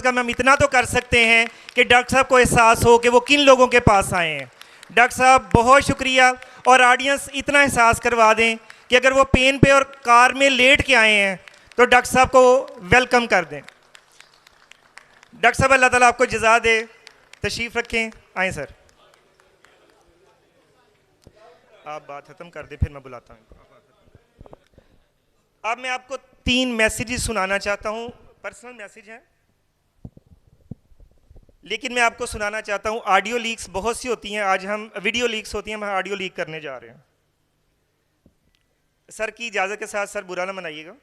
کم ہم اتنا تو کر سکتے ہیں کہ ڈاکٹر صاحب کو احساس ہو کہ وہ کن لوگوں کے پاس آئے ہیں. ڈاکٹر صاحب بہت شکریہ, اور آڈینس اتنا احساس کروا دیں کہ اگر وہ پین پہ اور کار میں لیٹ کے آئے ہیں تو ڈاکٹر صاحب کو ویلکم کر دیں. ڈاکٹر صاحب اللہ تعالیٰ آپ کو جزا دے, تشریف رکھیں, آئیں سر. آپ بات ختم کر دیں پھر میں بلاتا ہوں. اب میں آپ کو 3 میسیجز سنانا چاہتا ہوں, پرسنل میسیج ہیں, لیکن میں آپ کو سنانا چاہتا ہوں. آڈیو لیکس بہت سی ہوتی ہیں, آج ہم ویڈیو لیکس ہوتی ہیں, ہم آڈیو لیک کرنے جا رہے ہیں. سر کی اجازت کے ساتھ, سر برا نہ منائیے گا.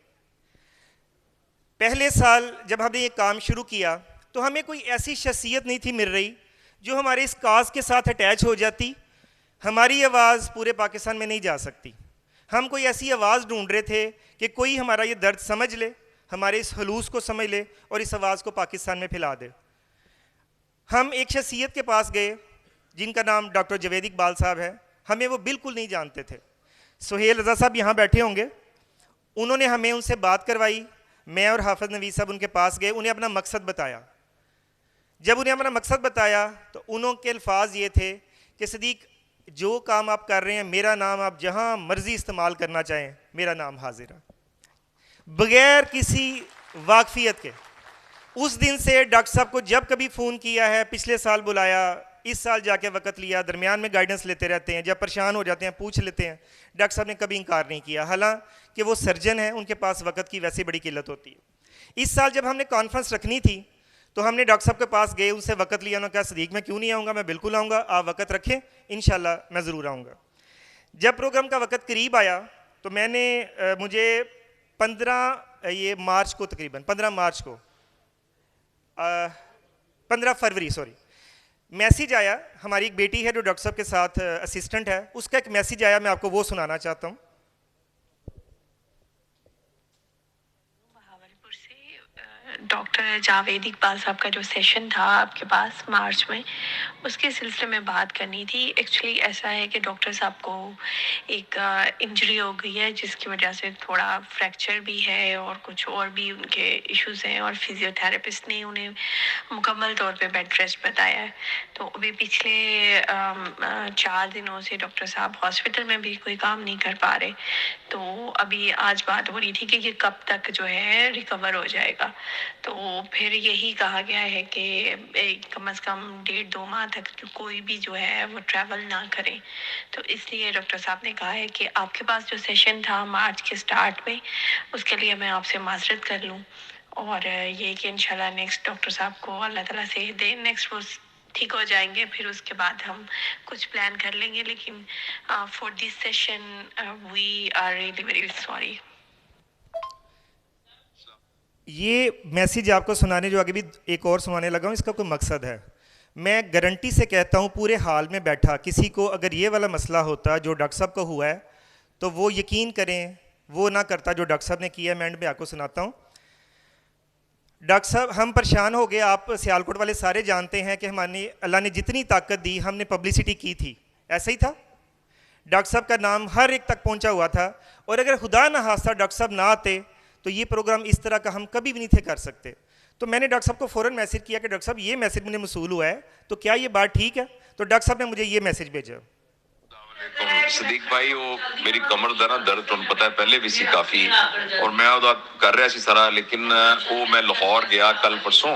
پہلے سال جب ہم نے یہ کام شروع کیا تو ہمیں کوئی ایسی شخصیت نہیں تھی مل رہی جو ہمارے اس کاز کے ساتھ اٹیچ ہو جاتی. ہماری آواز پورے پاکستان میں نہیں جا سکتی. ہم کوئی ایسی آواز ڈھونڈ رہے تھے کہ کوئی ہمارا یہ درد سمجھ لے, ہمارے اس خلوص کو سمجھ لے اور اس آواز کو پاکستان میں پھیلا دے. ہم ایک شخصیت کے پاس گئے جن کا نام ڈاکٹر جوید اقبال صاحب ہے. ہمیں وہ بالکل نہیں جانتے تھے. سہیل رضا صاحب یہاں بیٹھے ہوں گے, انہوں نے ہمیں ان سے بات کروائی. میں اور حافظ نوید صاحب ان کے پاس گئے, انہیں اپنا مقصد بتایا. جب انہیں اپنا مقصد بتایا تو انہوں کے الفاظ یہ تھے کہ صدیق جو کام آپ کر رہے ہیں, میرا نام آپ جہاں مرضی استعمال کرنا چاہیں, میرا نام حاضر ہے, بغیر کسی واقفیت کے. اس دن سے ڈاکٹر صاحب کو جب کبھی فون کیا ہے, پچھلے سال بلایا, اس سال جا کے وقت لیا, درمیان میں گائیڈنس لیتے رہتے ہیں, جب پریشان ہو جاتے ہیں پوچھ لیتے ہیں. ڈاکٹر صاحب نے کبھی انکار نہیں کیا, حالانکہ وہ سرجن ہیں, ان کے پاس وقت کی ویسے بڑی قلت ہوتی ہے. اس سال جب ہم نے کانفرنس رکھنی تھی تو ہم نے ڈاکٹر صاحب کے پاس گئے, ان سے وقت لیا. انہوں نے کہا صدیق میں کیوں نہیں آؤں گا, میں بالکل آؤں گا, آپ وقت رکھیں, انشاءاللہ میں ضرور آؤں گا. جب پروگرام کا وقت قریب آیا تو میں نے مجھے 15 مارچ کو تقریباً 15 فروری میسیج آیا. ہماری ایک بیٹی ہے جو ڈاکٹر صاحب کے ساتھ اسسٹنٹ ہے, اس کا ایک میسیج آیا, میں آپ کو وہ سنانا چاہتا ہوں. ڈاکٹر جاوید اقبال صاحب کا جو سیشن تھا آپ کے پاس مارچ میں, اس کے سلسلے میں بات کرنی تھی. ایکچولی ایسا ہے کہ ڈاکٹر صاحب کو ایک انجری ہو گئی ہے جس کی وجہ سے تھوڑا فریکچر بھی ہے اور کچھ اور بھی ان کے ایشوز ہیں, اور فزیو تھراپسٹ نے انہیں مکمل طور پہ بیڈ ریسٹ بتایا ہے. تو ابھی پچھلے 4 دنوں سے ڈاکٹر صاحب ہاسپٹل میں بھی کوئی کام نہیں کر پا رہے. تو ابھی آج بات ہو رہی تھی کہ یہ کب تک جو ہے ریکور ہو جائے گا. تو پھر یہی کہا گیا ہے کہ کم از کم 1.5-2 ماہ تک کوئی بھی جو ہے وہ ٹریول نہ کرے. تو اس لیے ڈاکٹر صاحب نے کہا ہے کہ آپ کے پاس جو سیشن تھا مارچ کے سٹارٹ میں, اس کے لیے میں آپ سے معذرت کر لوں, اور یہ کہ انشاءاللہ نیکسٹ ڈاکٹر صاحب کو اللہ تعالیٰ سے دے, نیکسٹ وہ ٹھیک ہو جائیں گے, پھر اس کے بعد ہم کچھ پلان کر لیں گے. لیکن for this session we are really very sorry. یہ میسیج آپ کو سنانے جو آگے بھی ایک اور سنانے لگا ہوں, اس کا کوئی مقصد ہے. میں گارنٹی سے کہتا ہوں پورے حال میں بیٹھا کسی کو اگر یہ والا مسئلہ ہوتا جو ڈاکٹر صاحب کو ہوا ہے تو وہ یقین کریں وہ نہ کرتا جو ڈاکٹر صاحب نے کیا ہے. میں اینڈ میں آپ کو سناتا ہوں. ڈاکٹر صاحب ہم پریشان ہو گئے, آپ سیالکوٹ والے سارے جانتے ہیں کہ ہماری اللہ نے جتنی طاقت دی ہم نے پبلسٹی کی تھی, ایسا ہی تھا. ڈاکٹر صاحب کا نام ہر ایک تک پہنچا ہوا تھا, اور اگر خدا نہ خواستہ ڈاکٹر صاحب نہ آتے تو یہ پروگرام اس طرح کا ہم کبھی بھی نہیں تھے کر سکتے. تو میں نے ڈاکٹر صاحب کو فوراً میسیج کیا کہ ڈاکٹر صاحب یہ میسیج مجھے موصول ہوا ہے تو کیا یہ بات ٹھیک ہے. تو ڈاکٹر صاحب نے مجھے یہ میسیج بھیجا. صدیق بھائی وہ میری کمر دا درد تمہیں پتا ہے پہلے بھی سی کافی, اور میں وہ کر رہا سی سارا, لیکن وہ میں لاہور گیا کل پرسوں,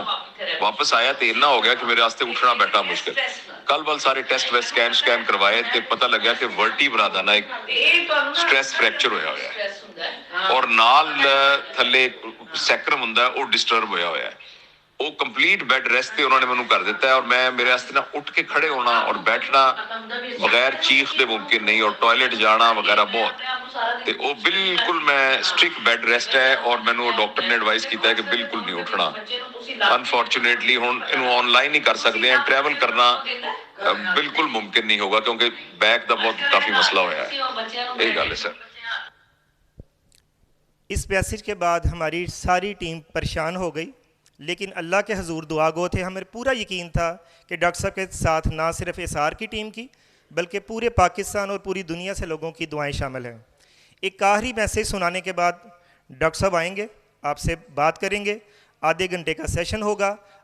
واپس آیا تو اتنا ہو گیا کہ میرے واسطے اٹھنا بیٹھنا مشکل. کل بل سارے ٹیسٹ ویسٹ اسکین کروائے تو پتہ لگا کہ ورٹیبرا دا نا ایک سٹریس فریکچر ہویا ہے, اور نال تھلے سیکرم ہوندا ہے وہ ڈسٹرب ہویا ہے. وہ کمپلیٹ بیڈ ریسٹ تے انہوں نے مینوں کر دیتا ہے, اور میں میرے واسطے نا اٹھ کے کھڑے ہونا اور بیٹھنا بغیر چیخ دے ممکن نہیں, اور ٹوائلٹ جانا وغیرہ بہت. تے وہ بالکل میں سٹرکٹ بیڈ ریسٹ ہے, اور مینوں ڈاکٹر نے ایڈوائز کیتا ہے کہ بالکل نہیں اٹھنا. انفارچونیٹلی ہن انہوں آن لائن ہی کر سکتے ہیں, ٹریول کرنا بالکل ممکن نہیں ہوگا کیونکہ بیک دا بہت کافی مسئلہ ہویا ہے. یہی گل ہے سر. اس میسیج کے بعد ہماری ساری ٹیم پریشان ہو گئی, لیکن اللہ کے حضور دعا گو تھے. ہمیں پورا یقین تھا کہ ڈاکٹر صاحب کے ساتھ نہ صرف ایسار کی ٹیم کی بلکہ پورے پاکستان اور پوری دنیا سے لوگوں کی دعائیں شامل ہیں. ایک آخری میسیج سنانے کے بعد ڈاکٹر صاحب آئیں گے, آپ سے بات کریں گے, آدھے گھنٹے کا سیشن ہوگا.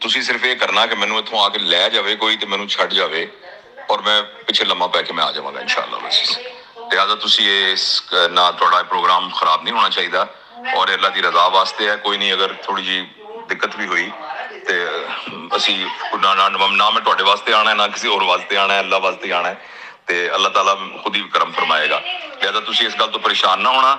ਤੁਸੀਂ ਸਿਰਫ ਇਹ ਕਰਨਾ ਕਿ ਮੈਨੂੰ ਇੱਥੋਂ ਆ ਕੇ ਲੈ ਜਾਵੇ ਕੋਈ ਤੇ ਮੈਨੂੰ ਛੱਡ ਜਾਵੇ ਔਰ ਮੈਂ ਪਿੱਛੇ ਲੰਮਾ ਪੈ ਕੇ ਮੈਂ ਆ ਜਾਵਾਂਗਾ ਇਨਸ਼ਾਅੱਲਾ. ਬਸ ਲਿਹਾਜ਼ਾ ਤੁਸੀਂ ਇਸ ਨਾ ਤੁਹਾਡਾ ਪ੍ਰੋਗਰਾਮ ਖਰਾਬ ਨਹੀਂ ਹੋਣਾ ਚਾਹੀਦਾ ਔਰ ਅੱਲਾ ਦੀ ਰਜ਼ਾ ਵਾਸਤੇ ਹੈ. ਕੋਈ ਨਹੀਂ, ਅਗਰ ਥੋੜੀ ਜੀ ਦਿੱਕਤ ਵੀ ਹੋਈ ਤੇ ਅਸੀਂ ਨਾ ਮੈਂ ਤੁਹਾਡੇ ਵਾਸਤੇ ਆਣਾ ਨਾ ਕਿਸੇ ਹੋਰ ਵਾਸਤੇ ਆਣਾ, ਅੱਲਾ ਵਾਸਤੇ ਆਣਾ ਤੇ ਅੱਲਾਹ ਤਾਲਾ ਖੁਦ ਹੀ ਕਰਮ ਫਰਮਾਏਗਾ. ਲਿਹਾਜ਼ਾ ਤੁਸੀਂ ਇਸ ਗੱਲ ਤੋਂ ਪਰੇਸ਼ਾਨ ਨਾ ਹੋਣਾ.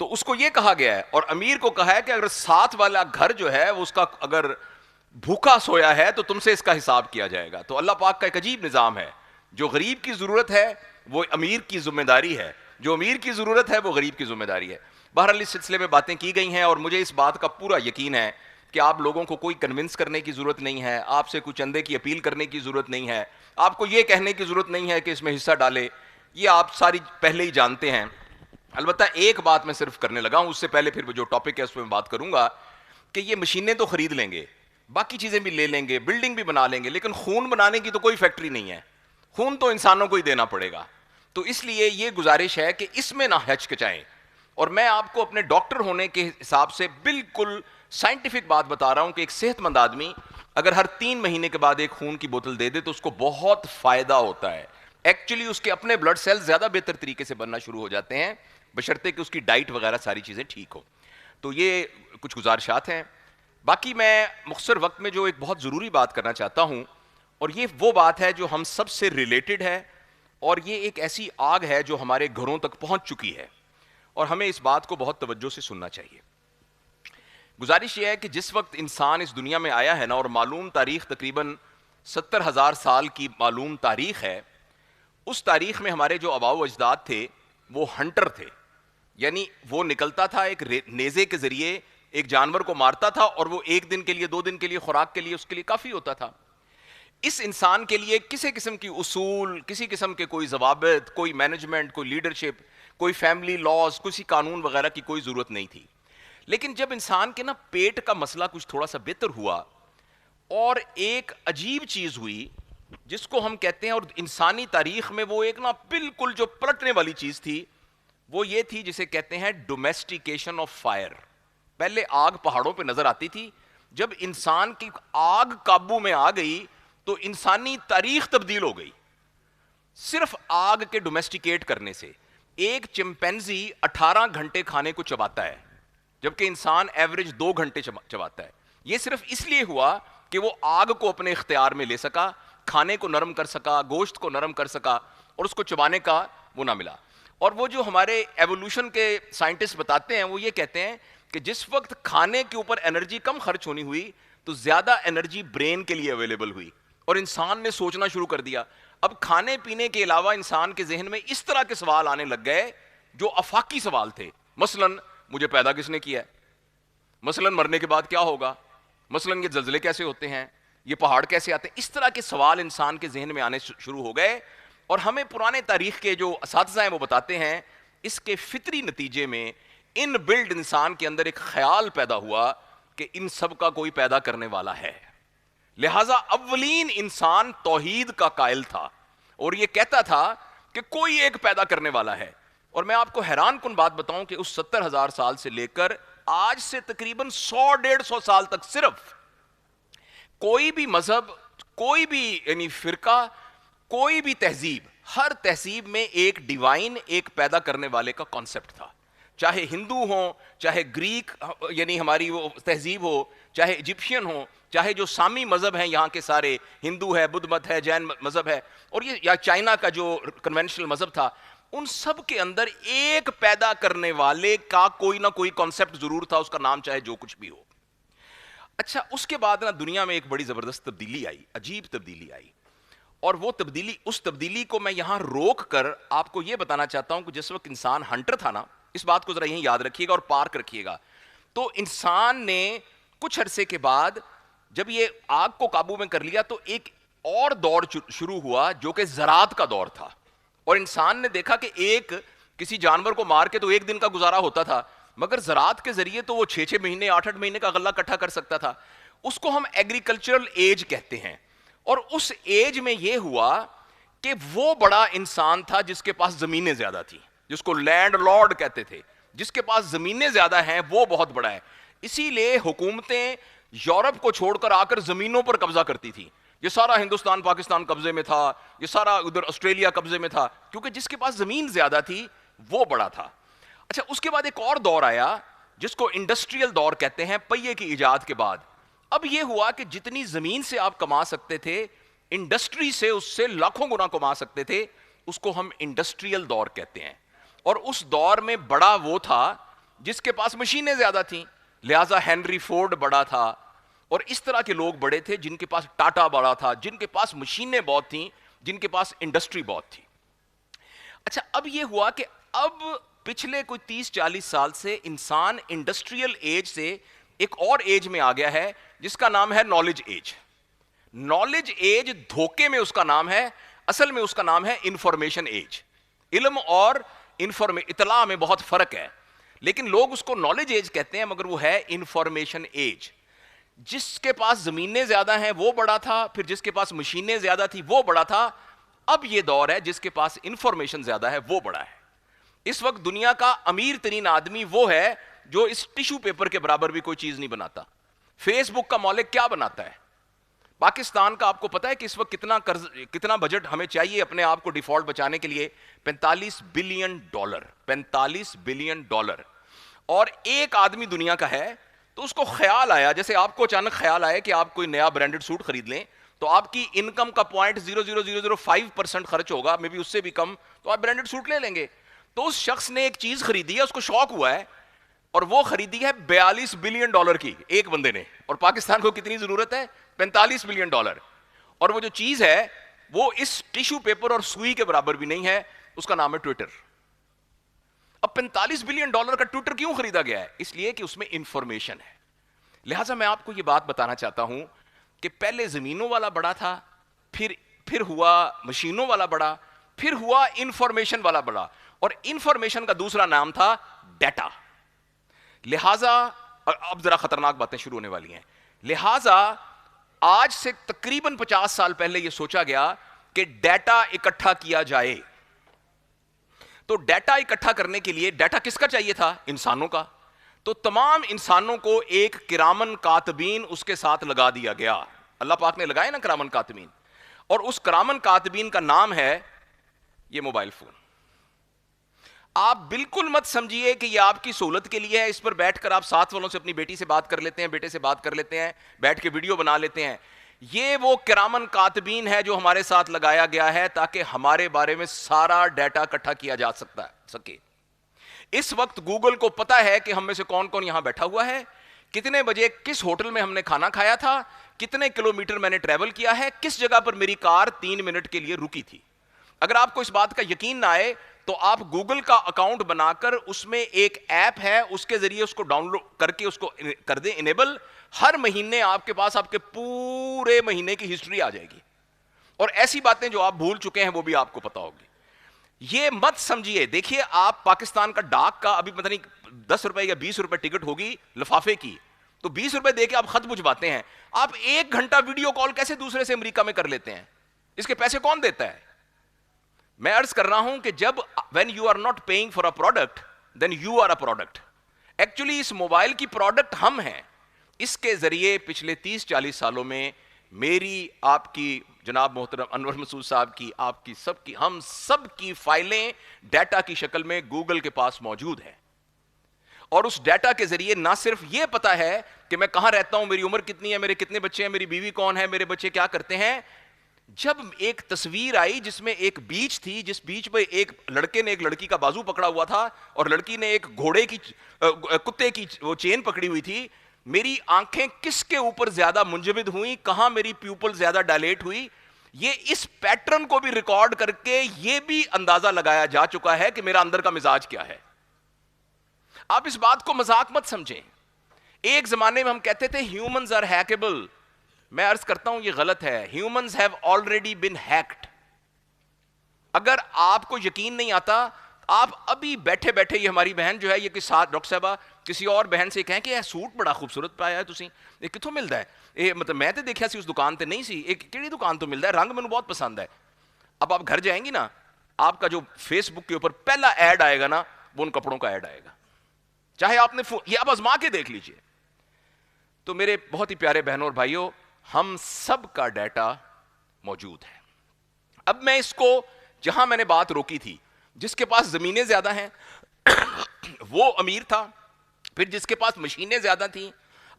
تو اس کو یہ کہا گیا ہے, اور امیر کو کہا ہے کہ اگر ساتھ والا گھر جو ہے وہ اس کا اگر بھوکا سویا ہے تو تم سے اس کا حساب کیا جائے گا. تو اللہ پاک کا ایک عجیب نظام ہے, جو غریب کی ضرورت ہے وہ امیر کی ذمہ داری ہے, جو امیر کی ضرورت ہے وہ غریب کی ذمہ داری ہے. بہرحال اس سلسلے میں باتیں کی گئی ہیں, اور مجھے اس بات کا پورا یقین ہے کہ آپ لوگوں کو کوئی کنونس کرنے کی ضرورت نہیں ہے, آپ سے کوئی چندے کی اپیل کرنے کی ضرورت نہیں ہے, آپ کو یہ کہنے کی ضرورت نہیں ہے کہ اس میں حصہ ڈالے, یہ آپ ساری پہلے ہی جانتے ہیں. البتہ ایک بات میں صرف کرنے لگا ہوں, اس سے پہلے پھر جو ٹاپک ہے اس پہ میں بات کروں گا, کہ یہ مشینیں تو خرید لیں گے, باقی چیزیں بھی لے لیں گے, بلڈنگ بھی بنا لیں گے, لیکن خون بنانے کی تو کوئی فیکٹری نہیں ہے, خون تو انسانوں کو ہی دینا پڑے گا. تو اس لیے یہ گزارش ہے کہ اس میں نہ ہچکچائیں, اور میں آپ کو اپنے ڈاکٹر ہونے کے حساب سے بالکل سائنٹیفک بات بتا رہا ہوں کہ ایک صحت مند آدمی اگر ہر 3 مہینے کے بعد ایک خون کی بوتل دے دے تو اس کو بہت فائدہ ہوتا ہے. ایکچولی اس کے اپنے بلڈ سیل زیادہ بہتر طریقے سے بننا شروع ہو جاتے ہیں, بشرطے کہ اس کی ڈائٹ وغیرہ ساری چیزیں ٹھیک ہو. تو یہ کچھ گزارشات ہیں. باقی میں مختصر وقت میں جو ایک بہت ضروری بات کرنا چاہتا ہوں, اور یہ وہ بات ہے جو ہم سب سے ریلیٹڈ ہے, اور یہ ایک ایسی آگ ہے جو ہمارے گھروں تک پہنچ چکی ہے, اور ہمیں اس بات کو بہت توجہ سے سننا چاہیے. گزارش یہ ہے کہ جس وقت انسان اس دنیا میں آیا ہے نا, اور معلوم تاریخ تقریباً 70,000 سال کی معلوم تاریخ ہے, اس تاریخ میں ہمارے جو آباء و اجداد تھے وہ ہنٹر تھے, یعنی وہ نکلتا تھا ایک نیزے کے ذریعے ایک جانور کو مارتا تھا, اور وہ 1 دن کے لیے 2 دن کے لیے خوراک کے لیے اس کے لیے کافی ہوتا تھا. اس انسان کے لیے کسی قسم کی اصول, کسی قسم کے کوئی ضوابط, کوئی مینجمنٹ, کوئی لیڈرشپ, کوئی فیملی لاز, کسی قانون وغیرہ کی کوئی ضرورت نہیں تھی. لیکن جب انسان کے نا پیٹ کا مسئلہ کچھ تھوڑا سا بہتر ہوا, اور ایک عجیب چیز ہوئی جس کو ہم کہتے ہیں, اور انسانی تاریخ میں وہ ایک نا بالکل جو پلٹنے والی چیز تھی, وہ یہ تھی جسے کہتے ہیں ڈومیسٹیکیشن آف فائر. پہلے آگ پہاڑوں پہ نظر آتی تھی, جب انسان کی آگ قابو میں آ گئی تو انسانی تاریخ تبدیل ہو گئی صرف آگ کے ڈومیسٹیکیٹ کرنے سے. ایک چمپینزی 18 گھنٹے کھانے کو چباتا ہے, جبکہ انسان ایوریج 2 گھنٹے چباتا ہے. یہ صرف اس لیے ہوا کہ وہ آگ کو اپنے اختیار میں لے سکا, کھانے کو نرم کر سکا, گوشت کو نرم کر سکا, اور اس کو چبانے کا وہ نہ ملا. اور وہ جو ہمارے ایوولوشن کے سائنٹسٹ بتاتے ہیں, وہ یہ کہتے ہیں کہ جس وقت کھانے کے اوپر انرجی کم خرچ ہونی ہوئی تو زیادہ انرجی برین کے لیے اویلیبل ہوئی, اور انسان نے سوچنا شروع کر دیا. اب کھانے پینے کے علاوہ انسان کے ذہن میں اس طرح کے سوال آنے لگ گئے جو آفاقی سوال تھے. مثلاً مجھے پیدا کس نے کیا ہے, مثلاً مرنے کے بعد کیا ہوگا, مثلاً یہ زلزلے کیسے ہوتے ہیں, یہ پہاڑ کیسے آتے ہیں. اس طرح کے سوال انسان کے ذہن میں آنے شروع ہو گئے, اور ہمیں پرانے تاریخ کے جو اساتذہ ہیں وہ بتاتے ہیں اس کے فطری نتیجے میں ان بلڈ انسان کے اندر ایک خیال پیدا ہوا کہ ان سب کا کوئی پیدا کرنے والا ہے. لہٰذا اولین انسان توحید کا قائل تھا, اور یہ کہتا تھا کہ کوئی ایک پیدا کرنے والا ہے. اور میں آپ کو حیران کن بات بتاؤں کہ اس 70,000 سال سے لے کر آج سے تقریباً 100-150 سال تک صرف کوئی بھی مذہب, کوئی بھی یعنی فرقہ, کوئی بھی تہذیب, ہر تہذیب میں ایک ڈیوائن, ایک پیدا کرنے والے کا کانسیپٹ تھا. چاہے ہندو ہوں, چاہے گریک یعنی ہماری وہ تہذیب ہو, چاہے ایجپشین ہو, چاہے جو سامی مذہب ہیں یہاں کے سارے, ہندو ہے, بدھ مت ہے, جین مذہب ہے, اور یہ یا چائنا کا جو کنونشنل مذہب تھا, ان سب کے اندر ایک پیدا کرنے والے کا کوئی نہ کوئی کانسیپٹ ضرور تھا, اس کا نام چاہے جو کچھ بھی ہو. اچھا, اس کے بعد نا دنیا میں ایک بڑی زبردست تبدیلی آئی, عجیب تبدیلی آئی, اور وہ تبدیلی, اس تبدیلی کو میں یہاں روک کر آپ کو یہ بتانا چاہتا ہوں کہ جس وقت انسان ہنٹر تھا نا, اس بات کو ذرا یہیں یاد رکھیے گا اور پارک رکھیے گا, تو انسان نے کچھ عرصے کے بعد جب یہ آگ کو قابو میں کر لیا تو ایک اور دور شروع ہوا جو کہ زراعت کا دور تھا. اور انسان نے دیکھا کہ ایک کسی جانور کو مار کے تو 1 دن کا گزارا ہوتا تھا, مگر زراعت کے ذریعے تو وہ 6-6 مہینے 8-8 مہینے کا غلہ اکٹھا کر سکتا تھا. اس کو ہم ایگریکلچرل ایج کہتے ہیں. اور اس ایج میں یہ ہوا کہ وہ بڑا انسان تھا جس کے پاس زمینیں زیادہ تھیں, جس کو لینڈ لارڈ کہتے تھے, جس کے پاس زمینیں زیادہ ہیں وہ بہت بڑا ہے. اسی لیے حکومتیں یورپ کو چھوڑ کر آ کر زمینوں پر قبضہ کرتی تھیں. یہ سارا ہندوستان پاکستان قبضے میں تھا, یہ سارا ادھر آسٹریلیا قبضے میں تھا, کیونکہ جس کے پاس زمین زیادہ تھی وہ بڑا تھا. اچھا, اس کے بعد ایک اور دور آیا جس کو انڈسٹریل دور کہتے ہیں, پہیے کی ایجاد کے بعد. اب یہ ہوا کہ جتنی زمین سے آپ کما سکتے تھے, انڈسٹری سے اس سے لاکھوں گنا کما سکتے تھے, اس کو ہم انڈسٹریل دور کہتے ہیں. اور اس دور میں بڑا وہ تھا جس کے پاس مشینیں زیادہ تھیں، لہٰذا ہینری فورڈ بڑا تھا، اور اس طرح کے لوگ بڑے تھے جن کے پاس ٹاٹا بڑا تھا، جن کے پاس مشینیں بہت تھیں، جن کے پاس انڈسٹری بہت تھی. اچھا اب یہ ہوا کہ اب پچھلے کوئی 30-40 سال سے انسان انڈسٹریل ایج سے ایک اور ایج میں آ گیا ہے جس کا نام ہے نالج ایج. نالج ایج دھوکے میں اس کا نام ہے، اصل میں اس کا نام ہے انفارمیشن ایج. علم اور اطلاع میں بہت فرق ہے، لیکن لوگ اس کو نالج ایج کہتے ہیں، مگر وہ ہے انفارمیشن ایج. جس کے پاس زمینیں زیادہ ہیں وہ بڑا تھا، پھر جس کے پاس مشینیں زیادہ تھی وہ بڑا تھا. اب یہ دور ہے جس کے پاس انفارمیشن زیادہ ہے وہ بڑا ہے. اس وقت دنیا کا امیر ترین آدمی وہ ہے جو اس ٹیشو پیپر کے برابر بھی کوئی چیز نہیں بناتا. فیس بک کا مالک کیا بناتا ہے؟ پاکستان کا آپ کو پتا ہے کہ اس وقت کتنا بجٹ ہمیں چاہیے اپنے آپ کو ڈیفالٹ بچانے کے لیے؟ $45 بلین. 45 billion dollar. اور ایک آدمی دنیا کا ہے. تو اس کو خیال آیا، جیسے آپ کو اچانک خیال آیا کہ آپ کوئی نیا برانڈڈ سوٹ خرید لیں تو آپ کی انکم کا 0.00005% خرچ ہوگا، میں بھی اس سے بھی کم، تو آپ برانڈڈ سوٹ لے لیں گے. تو اس شخص نے ایک چیز خریدی ہے، اس کو شوق ہوا ہے، اور وہ خریدی ہے $42 بلین کی ایک بندے نے. اور پاکستان کو کتنی ضرورت ہے؟ $45 بلین. اور وہ جو چیز ہے وہ اس ٹیشو پیپر اور سوئی کے برابر بھی نہیں ہے، اس کا نام ہے ٹویٹر. اب $45 بلین کا ٹویٹر کیوں خریدا گیا ہے؟ اس لیے کہ اس میں انفارمیشن ہے. لہٰذا میں آپ کو یہ بات بتانا چاہتا ہوں کہ پہلے زمینوں والا بڑا تھا، پھر ہوا مشینوں والا بڑا، پھر ہوا انفارمیشن والا بڑا، اور انفارمیشن کا دوسرا نام تھا ڈیٹا. لہٰذا اب ذرا خطرناک باتیں شروع ہونے والی ہیں. لہٰذا آج سے تقریباً 50 سال پہلے یہ سوچا گیا کہ ڈیٹا اکٹھا کیا جائے. تو ڈیٹا اکٹھا کرنے کے لیے ڈیٹا کس کا چاہیے تھا؟ انسانوں کا. تو تمام انسانوں کو ایک کرامن کاتبین اس کے ساتھ لگا دیا گیا. اللہ پاک نے لگائے نا کرامن کاتبین، اور اس کرامن کاتبین کا نام ہے یہ موبائل فون. آپ بالکل مت سمجھیے کہ یہ آپ کی سہولت کے لیے ہے، اس پر بیٹھ کر آپ ساتھ والوں سے اپنی بیٹی سے بات کر لیتے ہیں، بیٹے سے بات کر لیتے ہیں، بیٹھ کے ویڈیو بنا لیتے ہیں. یہ وہ کرامن کاتبین ہے جو ہمارے ساتھ لگایا گیا ہے تاکہ ہمارے بارے میں سارا ڈیٹا اکٹھا کیا جا سکے. اس وقت گوگل کو پتا ہے کہ ہم میں سے کون کون یہاں بیٹھا ہوا ہے، کتنے بجے کس ہوٹل میں ہم نے کھانا کھایا تھا، کتنے کلومیٹر میں نے ٹریول کیا ہے، کس جگہ پر میری کار 3 منٹ کے لیے رکی تھی. اگر آپ کو اس بات کا یقین نہ آئے تو آپ گوگل کا اکاؤنٹ بنا کر اس میں ایک ایپ ہے، اس کے ذریعے اس کو ڈاؤن لوڈ کر کے اس کو کر دیں انیبل. ہر مہینے آپ کے پاس آپ کے پورے مہینے کی ہسٹری آ جائے گی، اور ایسی باتیں جو آپ بھول چکے ہیں وہ بھی آپ کو پتا ہوگی. یہ مت سمجھیے. دیکھیے آپ پاکستان کا ڈاک کا ابھی پتہ نہیں 10 روپے یا 20 روپے ٹکٹ ہوگی لفافے کی، تو 20 روپے دے کے آپ خط بھجواتے ہیں. آپ 1 گھنٹہ ویڈیو کال کیسے دوسرے سے امریکہ میں کر لیتے ہیں؟ اس کے پیسے کون دیتا ہے؟ میں عرض کر رہا ہوں کہ جب when you are not paying for a product then you are a product. Actually اس موبائل کی پروڈکٹ ہم ہیں. اس کے ذریعے پچھلے 30-40 سالوں میں میری، آپ کی، جناب محترم انور مسعود صاحب کی، آپ کی، سب کی، ہم سب کی فائلیں ڈیٹا کی شکل میں گوگل کے پاس موجود ہیں. اور اس ڈیٹا کے ذریعے نہ صرف یہ پتا ہے کہ میں کہاں رہتا ہوں، میری عمر کتنی ہے، میرے کتنے بچے ہیں، میری بیوی کون ہے، میرے بچے کیا کرتے ہیں. جب ایک تصویر آئی جس میں ایک بیچ تھی، جس بیچ پہ ایک لڑکے نے ایک لڑکی کا بازو پکڑا ہوا تھا اور لڑکی نے ایک گھوڑے کی کتے کی وہ چین پکڑی ہوئی تھی، میری آنکھیں کس کے اوپر زیادہ منجمد ہوئیں، کہاں میری پیوپل زیادہ ڈائلیٹ ہوئی. یہ اس پیٹرن کو بھی ریکارڈ کر کے یہ بھی اندازہ لگایا جا چکا ہے کہ میرا اندر کا مزاج کیا ہے. آپ اس بات کو مذاق مت سمجھیں. ایک زمانے میں ہم کہتے تھے ہیومنز آر ہیکیبل. میں عرض کرتا ہوں یہ غلط ہے. Humans have already been hacked. اگر آپ کو یقین نہیں آتا، آپ ابھی بیٹھے بیٹھے، یہ ہماری بہن جو ہے یہ کہ ساتھ ڈاکٹر صاحبہ کسی اور بہن سے کہیں کہ یہ سوٹ بڑا خوبصورت پایا ہے تسی، یہ کتوں ملتا ہے؟ یہ مطلب میں تے دیکھا سی اس دکان تے نہیں سی، ایک کیڑی دکان تو ملتا ہے، رنگ مجھے بہت پسند ہے. اب آپ گھر جائیں گی نا، آپ کا جو فیس بک کے اوپر پہلا ایڈ آئے گا نا، وہ ان کپڑوں کا ایڈ آئے گا، چاہے آپ نے یہ آپ آزما کے دیکھ لیجئے. تو میرے بہت ہی پیارے بہنوں اور بھائیوں، ہم سب کا ڈیٹا موجود ہے. اب میں اس کو، جہاں میں نے بات روکی تھی، جس کے پاس زمینیں زیادہ ہیں وہ امیر تھا، پھر جس کے پاس مشینیں زیادہ تھیں،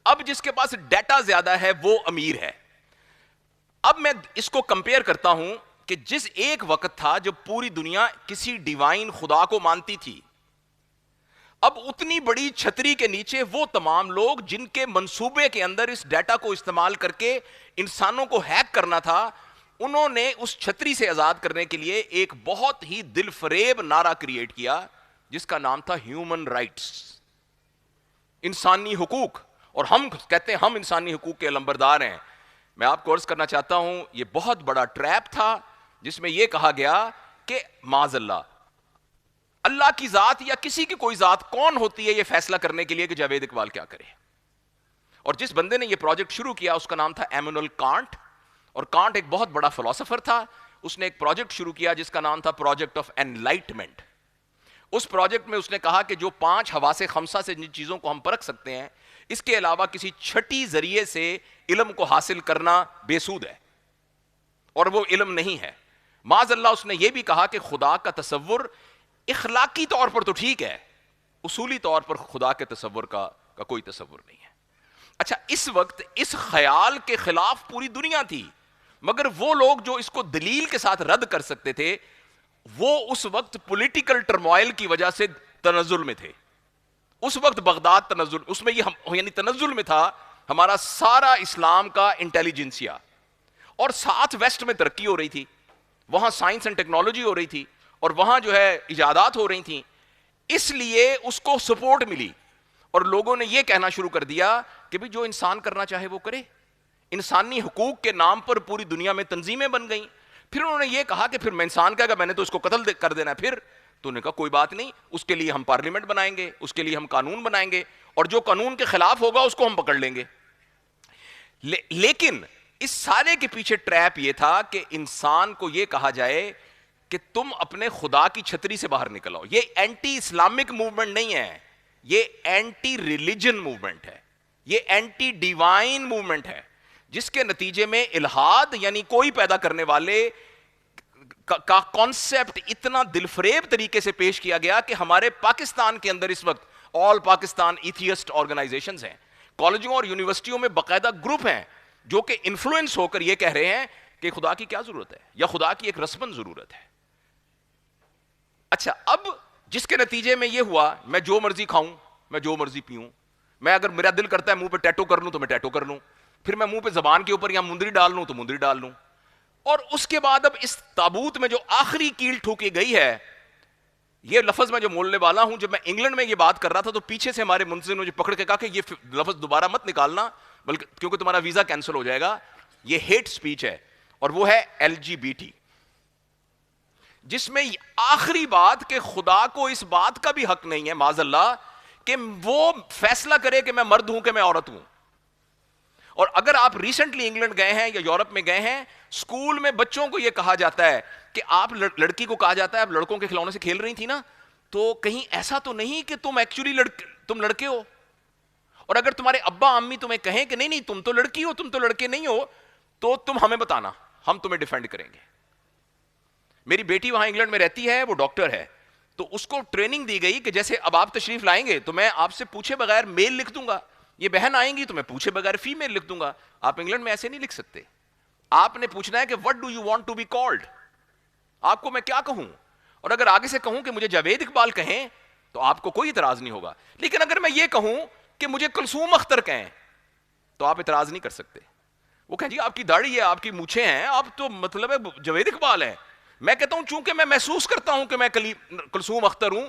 اب جس کے پاس ڈیٹا زیادہ ہے وہ امیر ہے. اب میں اس کو کمپیئر کرتا ہوں کہ جس ایک وقت تھا جب پوری دنیا کسی ڈیوائن خدا کو مانتی تھی، اب اتنی بڑی چھتری کے نیچے وہ تمام لوگ جن کے منصوبے کے اندر اس ڈیٹا کو استعمال کر کے انسانوں کو ہیک کرنا تھا، انہوں نے اس چھتری سے آزاد کرنے کے لیے ایک بہت ہی دل فریب نعرہ کریٹ کیا جس کا نام تھا ہیومن رائٹس، انسانی حقوق. اور ہم کہتے ہیں ہم انسانی حقوق کے علمبردار ہیں. میں آپ کو عرض کرنا چاہتا ہوں یہ بہت بڑا ٹریپ تھا جس میں یہ کہا گیا کہ معاذ اللہ کی ذات یا کسی کی کوئی ذات کون ہوتی ہے یہ فیصلہ کرنے کے لیے کہ جاوید اقبال کیا کرے. اور جس بندے نے یہ پروجیکٹ شروع کیا اس کا نام تھا ایمانوئل کانٹ، اور کانٹ ایک بہت بڑا فلسفر تھا. اس نے ایک پروجیکٹ شروع کیا جس کا نام تھا پروجیکٹ آف انلائٹمنٹ. اس پروجیکٹ میں اس نے کہا کہ جو 5 حواس خمسہ سے جن چیزوں کو ہم پرکھ سکتے ہیں اس کے علاوہ کسی چھٹی ذریعے سے علم کو حاصل کرنا بے سود ہے اور وہ علم نہیں ہے. معاذ اللہ اس نے یہ بھی کہا کہ خدا کا تصور اخلاقی طور پر تو ٹھیک ہے، اصولی طور پر خدا کے تصور کا کوئی تصور نہیں ہے. اچھا، اس وقت اس خیال کے خلاف پوری دنیا تھی، مگر وہ لوگ جو اس کو دلیل کے ساتھ رد کر سکتے تھے وہ اس وقت پولیٹیکل ٹرموائل کی وجہ سے تنزل میں تھے. اس وقت بغداد تنزل، اس میں یہ یعنی تنزل میں تھا ہمارا سارا اسلام کا انٹیلیجنسیا، اور ساتھ ویسٹ میں ترقی ہو رہی تھی، وہاں سائنس اینڈ ٹیکنالوجی ہو رہی تھی اور وہاں جو ہے ایجادات ہو رہی تھیں. اس لیے اس کو سپورٹ ملی اور لوگوں نے یہ کہنا شروع کر دیا کہ بھی جو انسان کرنا چاہے وہ کرے. انسانی حقوق کے نام پر پوری دنیا میں تنظیمیں بن گئیں. پھر انہوں نے یہ کہا کہ پھر میں انسان کہا میں نے تو اس کو قتل کر دینا ہے. پھر تو انہوں نے کہا کوئی بات نہیں، اس کے لیے ہم پارلیمنٹ بنائیں گے، اس کے لیے ہم قانون بنائیں گے، اور جو قانون کے خلاف ہوگا اس کو ہم پکڑ لیں گے. لیکن اس سارے کے پیچھے ٹریپ یہ تھا کہ انسان کو یہ کہا جائے کہ تم اپنے خدا کی چھتری سے باہر نکل آؤ. یہ اینٹی اسلامک موومنٹ نہیں ہے، یہ اینٹی ریلیجن موومنٹ ہے، یہ اینٹی ڈیوائن موومنٹ ہے، جس کے نتیجے میں الہاد یعنی کوئی پیدا کرنے والے کا کانسیپٹ اتنا دلفریب طریقے سے پیش کیا گیا کہ ہمارے پاکستان کے اندر اس وقت آل پاکستان ایتھیسٹ آرگنائزیشنز ہیں، کالجوں اور یونیورسٹیوں میں باقاعدہ گروپ ہیں جو کہ انفلوئنس ہو کر یہ کہہ رہے ہیں کہ خدا کی کیا ضرورت ہے یا خدا کی ایک رسمن ضرورت ہے. اچھا، اب جس کے نتیجے میں یہ ہوا میں جو مرضی کھاؤں، میں جو مرضی پیوں، میں اگر میرا دل کرتا ہے منہ پہ ٹیٹو کر لوں تو میں ٹیٹو کر لوں، پھر میں منہ پہ زبان کے اوپر یا مندری ڈال لوں تو مندری ڈال لوں. اور اس کے بعد اب اس تابوت میں جو آخری کیل ٹھوکی گئی ہے، یہ لفظ میں جو بولنے والا ہوں، جب میں انگلینڈ میں یہ بات کر رہا تھا تو پیچھے سے ہمارے منظر نے مجھے پکڑ کے کہا کہ یہ لفظ دوبارہ مت نکالنا بلکہ کیونکہ تمہارا ویزا کینسل ہو جائے گا. یہ ہیٹ سپیچ ہے اور وہ ہے LGBT، جس میں آخری بات کہ خدا کو اس بات کا بھی حق نہیں ہے معاذ اللہ کہ وہ فیصلہ کرے کہ میں مرد ہوں کہ میں عورت ہوں. اور اگر آپ ریسنٹلی انگلینڈ گئے ہیں یا یورپ میں گئے ہیں، اسکول میں بچوں کو یہ کہا جاتا ہے کہ آپ لڑکی کو کہا جاتا ہے اب لڑکوں کے کھلونے سے کھیل رہی تھی نا تو کہیں ایسا تو نہیں کہ تم ایکچولی تم لڑکے ہو. اور اگر تمہارے ابا امی تمہیں کہیں کہ نہیں نہیں تم تو لڑکی ہو، تم تو لڑکے نہیں ہو، تو تم ہمیں بتانا، ہم تمہیں ڈیفینڈ کریں گے. میری بیٹی وہاں انگلینڈ میں رہتی ہے، وہ ڈاکٹر ہے، تو اس کو ٹریننگ دی گئی کہ جیسے اب آپ تشریف لائیں گے تو میں آپ سے پوچھے بغیر میل لکھ دوں گا، یہ بہن آئیں گی تو میں پوچھے بغیر فیمیل لکھ دوں گا. آپ انگلینڈ میں ایسے نہیں لکھ سکتے. آپ نے پوچھنا ہے کہ what do you want to be called, آپ کو میں کیا کہوں. اور اگر آگے سے کہوں کہ مجھے جاوید اقبال کہیں تو آپ کو کوئی اعتراض نہیں ہوگا. لیکن اگر میں یہ کہوں کہ مجھے کلثوم اختر کہیں تو آپ اعتراض نہیں کر سکتے. وہ کہیں جی آپ کی داڑھی ہے، آپ کی مونچھیں ہیں، آپ تو مطلب ہے جاوید اقبال ہیں. میں کہتا ہوں چونکہ میں محسوس کرتا ہوں کہ میں کلثوم اختر ہوں،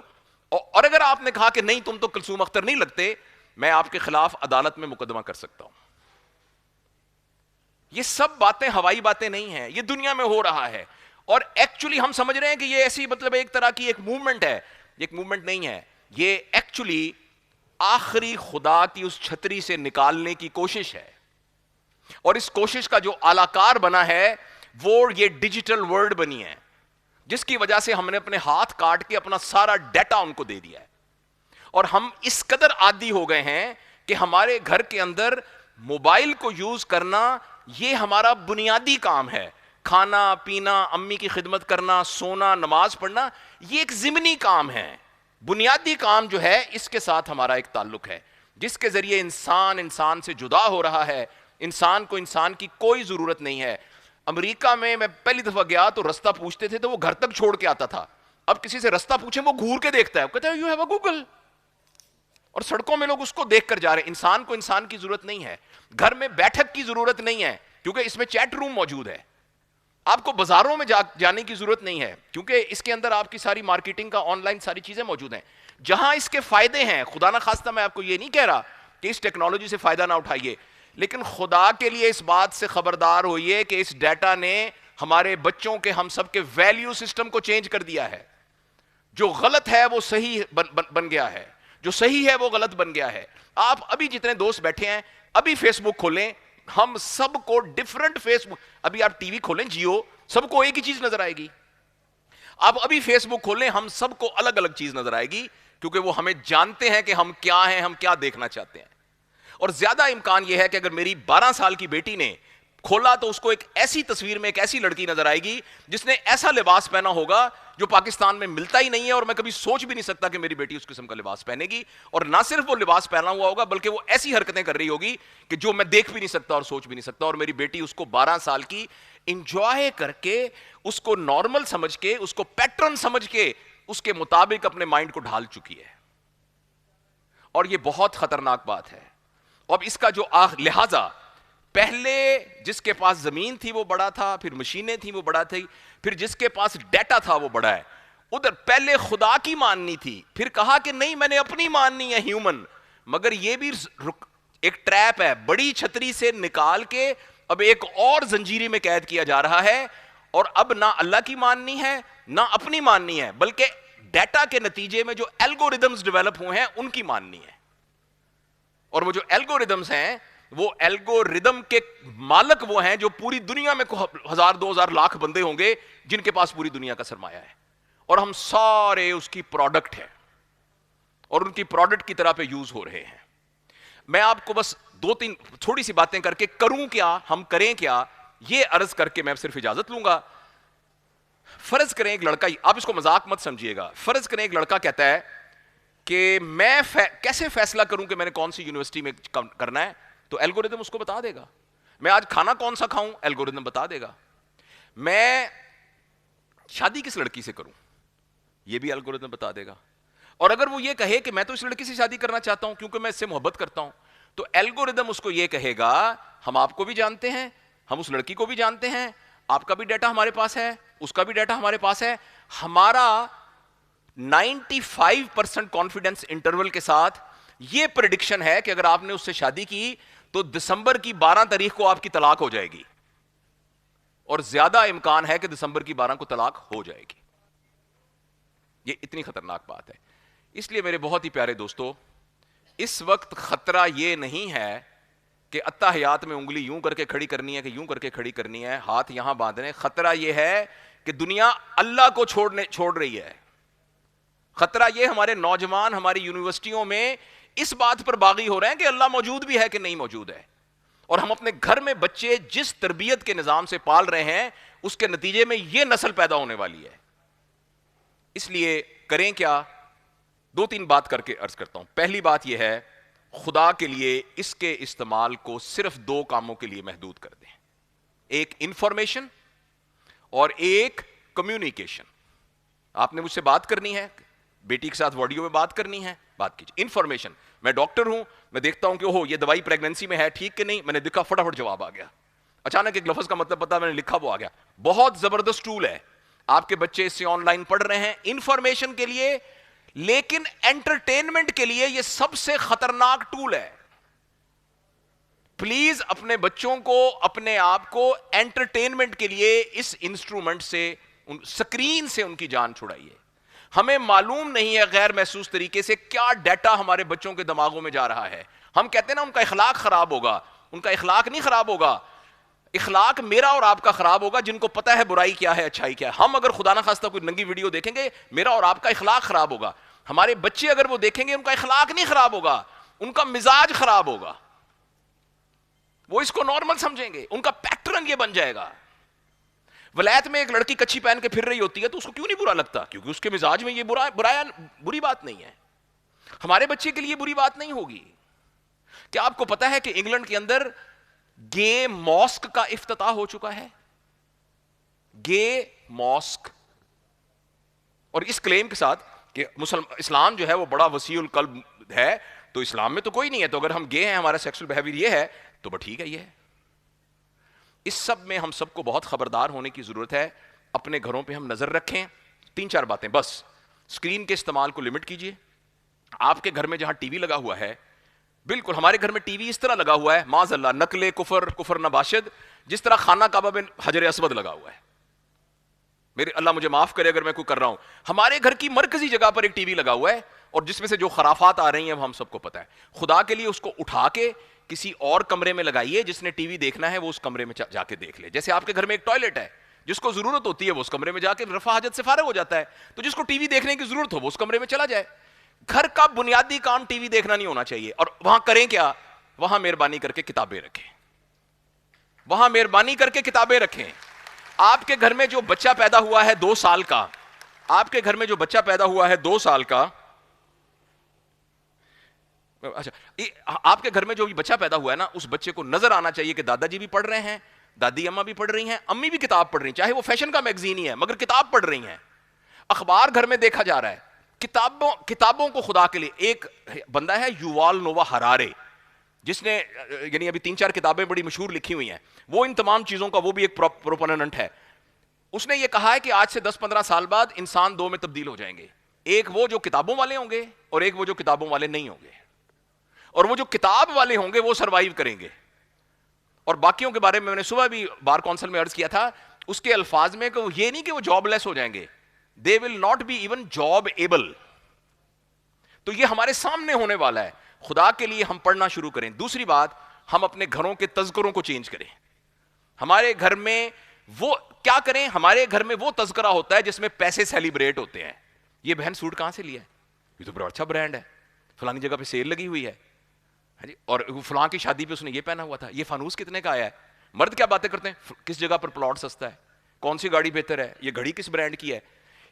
اور اگر آپ نے کہا کہ نہیں تم تو کلثوم اختر نہیں لگتے، میں آپ کے خلاف عدالت میں مقدمہ کر سکتا ہوں. یہ سب باتیں ہوائی باتیں نہیں ہیں، یہ دنیا میں ہو رہا ہے. اور ایکچولی ہم سمجھ رہے ہیں کہ یہ ایسی مطلب ایک طرح کی ایک موومنٹ ہے. یہ ایک موومنٹ نہیں ہے، یہ ایکچولی آخری خدا کی اس چھتری سے نکالنے کی کوشش ہے. اور اس کوشش کا جو اعلی کار بنا ہے وہ یہ ڈیجیٹل ورلڈ بنی ہے، جس کی وجہ سے ہم نے اپنے ہاتھ کاٹ کے اپنا سارا ڈیٹا ان کو دے دیا ہے. اور ہم اس قدر عادی ہو گئے ہیں کہ ہمارے گھر کے اندر موبائل کو یوز کرنا یہ ہمارا بنیادی کام ہے. کھانا پینا، امی کی خدمت کرنا، سونا، نماز پڑھنا، یہ ایک ضمنی کام ہے. بنیادی کام جو ہے اس کے ساتھ ہمارا ایک تعلق ہے، جس کے ذریعے انسان سے جدا ہو رہا ہے. انسان کو انسان کی کوئی ضرورت نہیں ہے. امریکہ میں پہلی دفعہ گیا تو رستہ پوچھتے تھے تو وہ گھر تک چھوڑ کے آتا تھا. اب کسی سے رستہ پوچھیں وہ گھور کے دیکھتا ہے، وہ کہتا ہے یو ہیو اے گوگل. اور سڑکوں میں لوگ اس کو دیکھ کر جا رہے ہیں. انسان کو انسان کی ضرورت نہیں ہے, گھر میں بیٹھک کی ضرورت نہیں ہے کیونکہ اس میں چیٹ روم موجود ہے. آپ کو بازاروں میں جانے کی ضرورت نہیں ہے کیونکہ اس کے اندر آپ کی ساری مارکیٹنگ کا آن لائن ساری چیزیں موجود ہیں. جہاں اس کے فائدے ہیں, خدا نہ خواستہ میں آپ کو یہ نہیں کہہ رہا کہ اس ٹیکنالوجی سے فائدہ نہ اٹھائیے, لیکن خدا کے لیے اس بات سے خبردار ہوئیے کہ اس ڈیٹا نے ہمارے بچوں کے, ہم سب کے ویلیو سسٹم کو چینج کر دیا ہے. جو غلط ہے وہ صحیح بن گیا ہے, جو صحیح ہے وہ غلط بن گیا ہے. آپ ابھی جتنے دوست بیٹھے ہیں ابھی فیس بک کھولیں, ہم سب کو ڈیفرنٹ فیس بک, ابھی آپ ٹی وی کھولیں جیو, سب کو ایک ہی چیز نظر آئے گی. آپ ابھی فیس بک کھولیں, ہم سب کو الگ الگ چیز نظر آئے گی کیونکہ وہ ہمیں جانتے ہیں کہ ہم کیا ہیں, ہم کیا دیکھنا چاہتے ہیں. اور زیادہ امکان یہ ہے کہ اگر میری 12 سال کی بیٹی نے کھولا تو اس کو ایک ایسی تصویر میں ایک ایسی لڑکی نظر آئے گی جس نے ایسا لباس پہنا ہوگا جو پاکستان میں ملتا ہی نہیں ہے, اور میں کبھی سوچ بھی نہیں سکتا کہ میری بیٹی اس قسم کا لباس پہنے گی. اور نہ صرف وہ لباس پہنا ہوا ہوگا بلکہ وہ ایسی حرکتیں کر رہی ہوگی کہ جو میں دیکھ بھی نہیں سکتا اور سوچ بھی نہیں سکتا. اور میری بیٹی اس کو 12 سال کی انجوائے کر کے, اس کو نارمل سمجھ کے, اس کو پیٹرن سمجھ کے اس کے مطابق اپنے مائنڈ کو ڈھال چکی ہے. اور یہ بہت خطرناک بات ہے. اب اس کا جو لہذا پہلے جس کے پاس زمین تھی وہ بڑا تھا, پھر مشینیں تھیں وہ بڑا تھی, پھر جس کے پاس ڈیٹا تھا وہ بڑا ہے. ادھر پہلے خدا کی ماننی تھی, پھر کہا کہ نہیں میں نے اپنی ماننی ہے ہیومن. مگر یہ بھی ایک ٹریپ ہے, بڑی چھتری سے نکال کے اب ایک اور زنجیری میں قید کیا جا رہا ہے. اور اب نہ اللہ کی ماننی ہے نہ اپنی ماننی ہے, بلکہ ڈیٹا کے نتیجے میں جو الگوریدمز ڈیولپ ہوئے ہیں ان کی ماننی ہے. اور وہ جو الگوریدمز ہیں وہ الگوریدم کے مالک وہ ہیں جو پوری دنیا میں 1000 2000 لاکھ بندے ہوں گے جن کے پاس پوری دنیا کا سرمایہ ہے, اور ہم سارے اس کی پروڈکٹ ہیں اور ان کی پروڈکٹ کی طرح پہ یوز ہو رہے ہیں. میں آپ کو بس 2-3 تھوڑی سی باتیں کر کے کروں کیا, ہم کریں کیا, یہ عرض کر کے میں صرف اجازت لوں گا. فرض کریں ایک لڑکا, آپ اس کو مذاق مت سمجھیے گا, فرض کریں ایک لڑکا کہتا ہے کہ میں کیسے فیصلہ کروں کہ میں نے کون سی یونیورسٹی میں کرنا ہے, تو الگوریدم اس کو بتا دے گا. میں آج کھانا کون سا کھاؤں, الگوریدم بتا دے گا. میں شادی کس لڑکی سے کروں, یہ بھی الگوریدم بتا دے گا. اور اگر وہ یہ کہے کہ میں تو اس لڑکی سے شادی کرنا چاہتا ہوں کیونکہ میں اس سے محبت کرتا ہوں, تو الگوریدم اس کو یہ کہے گا ہم آپ کو بھی جانتے ہیں, ہم اس لڑکی کو بھی جانتے ہیں, آپ کا بھی ڈیٹا ہمارے پاس ہے, اس کا بھی ڈیٹا ہمارے پاس ہے. ہمارا 95% کانفیڈنس انٹرول کے ساتھ یہ پریڈکشن ہے کہ اگر آپ نے اس سے شادی کی تو دسمبر کی 12 تاریخ کو آپ کی طلاق ہو جائے گی, اور زیادہ امکان ہے کہ دسمبر کی 12 کو طلاق ہو جائے گی. یہ اتنی خطرناک بات ہے. اس لیے میرے بہت ہی پیارے دوستو, اس وقت خطرہ یہ نہیں ہے کہ اتحیات میں انگلی یوں کر کے کھڑی کرنی ہے کہ یوں کر کے کھڑی کرنی ہے, ہاتھ یہاں باندھنے. خطرہ یہ ہے کہ دنیا اللہ کو چھوڑ رہی ہے. خطرہ یہ ہمارے نوجوان ہماری یونیورسٹیوں میں اس بات پر باغی ہو رہے ہیں کہ اللہ موجود بھی ہے کہ نہیں موجود ہے, اور ہم اپنے گھر میں بچے جس تربیت کے نظام سے پال رہے ہیں اس کے نتیجے میں یہ نسل پیدا ہونے والی ہے. اس لیے کریں کیا, 2-3 بات کر کے عرض کرتا ہوں. پہلی بات یہ ہے, خدا کے لیے اس کے استعمال کو صرف 2 کاموں کے لیے محدود کر دیں, ایک انفارمیشن اور ایک کمیونیکیشن. آپ نے مجھ سے بات کرنی ہے, بیٹی کے ساتھ آڈیو میں بات کرنی ہے, بات کیجیے. انفارمیشن, میں ڈاکٹر ہوں, میں دیکھتا ہوں کہ اوہ یہ دوائی پریگننسی میں ہے ٹھیک کہ نہیں, میں نے دیکھا فٹافٹ جواب آ گیا, اچانک ایک لفظ کا مطلب پتا میں نے لکھا وہ آ گیا. بہت زبردست ٹول ہے, آپ کے بچے اس سے آن لائن پڑھ رہے ہیں انفارمیشن کے لیے, لیکن انٹرٹینمنٹ کے لیے یہ سب سے خطرناک ٹول ہے. پلیز اپنے بچوں کو, اپنے آپ کو انٹرٹینمنٹ کے لیے اس انسٹرومنٹ سے, سکرین سے ان کی جان چھڑائیے. ہمیں معلوم نہیں ہے غیر محسوس طریقے سے کیا ڈیٹا ہمارے بچوں کے دماغوں میں جا رہا ہے. ہم کہتے ہیں نا ان کا اخلاق خراب ہوگا, ان کا اخلاق نہیں خراب ہوگا, اخلاق میرا اور آپ کا خراب ہوگا جن کو پتا ہے برائی کیا ہے اچھائی کیا ہے. ہم اگر خدا نہ خواستہ کوئی ننگی ویڈیو دیکھیں گے, میرا اور آپ کا اخلاق خراب ہوگا. ہمارے بچے اگر وہ دیکھیں گے, ان کا اخلاق نہیں خراب ہوگا, ان کا مزاج خراب ہوگا, وہ اس کو نارمل سمجھیں گے, ان کا پیٹرن یہ بن جائے گا. ولایت میں ایک لڑکی کچھی پہن کے پھر رہی ہوتی ہے تو اس کو کیوں نہیں برا لگتا, کیونکہ اس کے مزاج میں یہ بری بات نہیں ہے. ہمارے بچے کے لیے بری بات نہیں ہوگی. کیا آپ کو پتا ہے کہ انگلینڈ کے اندر گے ماسک کا افتتاح ہو چکا ہے, گے ماسک, اور اس کلیم کے ساتھ کہ اسلام جو ہے وہ بڑا وسیع القلب ہے, تو اسلام میں تو کوئی نہیں ہے. تو اگر ہم گے ہیں, ہمارا سیکسول بیہیویئر یہ ہے, تو بس ٹھیک ہے یہ ہے. اس سب میں ہم سب کو بہت خبردار ہونے کی ضرورت ہے. اپنے گھروں پہ ہم نظر رکھیں. 3-4 باتیں بس. اسکرین کے استعمال کو لمٹ کیجیے. آپ کے گھر میں جہاں ٹی وی لگا ہوا ہے, بالکل ہمارے گھر میں ٹی وی اس طرح لگا ہوا ہے, معاذ اللہ نقل کفر نباشد, جس طرح خانہ کعبہ میں حجر اسود لگا ہوا ہے. میرے اللہ مجھے معاف کرے اگر میں کوئی کر رہا ہوں. ہمارے گھر کی مرکزی جگہ پر ایک ٹی وی لگا ہوا ہے, اور جس میں سے جو خرافات آ رہی ہیں وہ ہم سب کو پتہ ہے. خدا کے لیے اس کو اٹھا کے کسی اور کمرے میں لگائیے. جس نے ٹی وی دیکھنا ہے وہ اس کمرے میں جا کے دیکھ لے. جیسے آپ کے گھر میں ایک ٹوائلٹ ہے, جس کو ضرورت ہوتی ہے وہ اس کمرے میں جا کے رفع حاجت سے فارغ ہو جاتا ہے. تو جس کو ٹی وی دیکھنے کی ضرورت ہو وہ اس کمرے میں چلا جائے. گھر کا بنیادی کام ٹی وی دیکھنا نہیں ہونا چاہیے. اور وہاں کریں کیا, وہاں مہربانی کر کے کتابیں رکھیں. وہاں مہربانی کر کے کتابیں رکھیں. آپ کے گھر میں جو بچہ پیدا ہوا ہے 2 سال کا, آپ کے گھر میں جو بچہ پیدا ہوا ہے 2 سال کا, اچھا آپ کے گھر میں جو بچہ پیدا ہوا ہے نا, اس بچے کو نظر آنا چاہیے کہ دادا جی بھی پڑھ رہے ہیں, دادی اماں بھی پڑھ رہی ہیں, امی بھی کتاب پڑھ رہی ہیں, چاہے وہ فیشن کا میگزین ہی ہے مگر کتاب پڑھ رہی ہیں. اخبار گھر میں دیکھا جا رہا ہے. کتابوں کو خدا کے لیے, ایک بندہ ہے یووال نووا ہرارے, جس نے یعنی ابھی 3-4 کتابیں بڑی مشہور لکھی ہوئی ہیں. وہ ان تمام چیزوں کا وہ بھی ایک پروپوننٹ ہے. اس نے یہ کہا ہے کہ آج سے 10-15 سال بعد انسان 2 میں تبدیل ہو جائیں گے. ایک وہ جو کتابوں والے ہوں گے, اور ایک وہ جو کتابوں والے نہیں ہوں گے. اور وہ جو کتاب والے ہوں گے وہ سروائیو کریں گے. اور باقیوں کے بارے میں نے صبح بھی بار کونسل میں عرض کیا تھا, اس کے الفاظ میں کہ وہ یہ نہیں کہ وہ جاب لیس ہو جائیں گے, they will not be even job able. تو یہ ہمارے سامنے ہونے والا ہے. خدا کے لیے ہم پڑھنا شروع کریں. دوسری بات, ہم اپنے گھروں کے تذکروں کو چینج کریں. ہمارے گھر میں وہ کیا کریں, ہمارے گھر میں وہ تذکرہ ہوتا ہے جس میں پیسے سیلیبریٹ ہوتے ہیں. یہ بہن سوٹ کہاں سے لیا ہے, یہ تو بڑا اچھا برانڈ ہے, فلانی جگہ پہ سیل لگی ہوئی ہے, اور فلاں کی شادی پہ اس نے یہ پہنا ہوا تھا, یہ فانوس کتنے کا آیا ہے. مرد کیا باتیں کرتے ہیں, کس جگہ پر پلاٹ سستا ہے, کون سی گاڑی بہتر ہے, یہ گھڑی کس برانڈ کی ہے.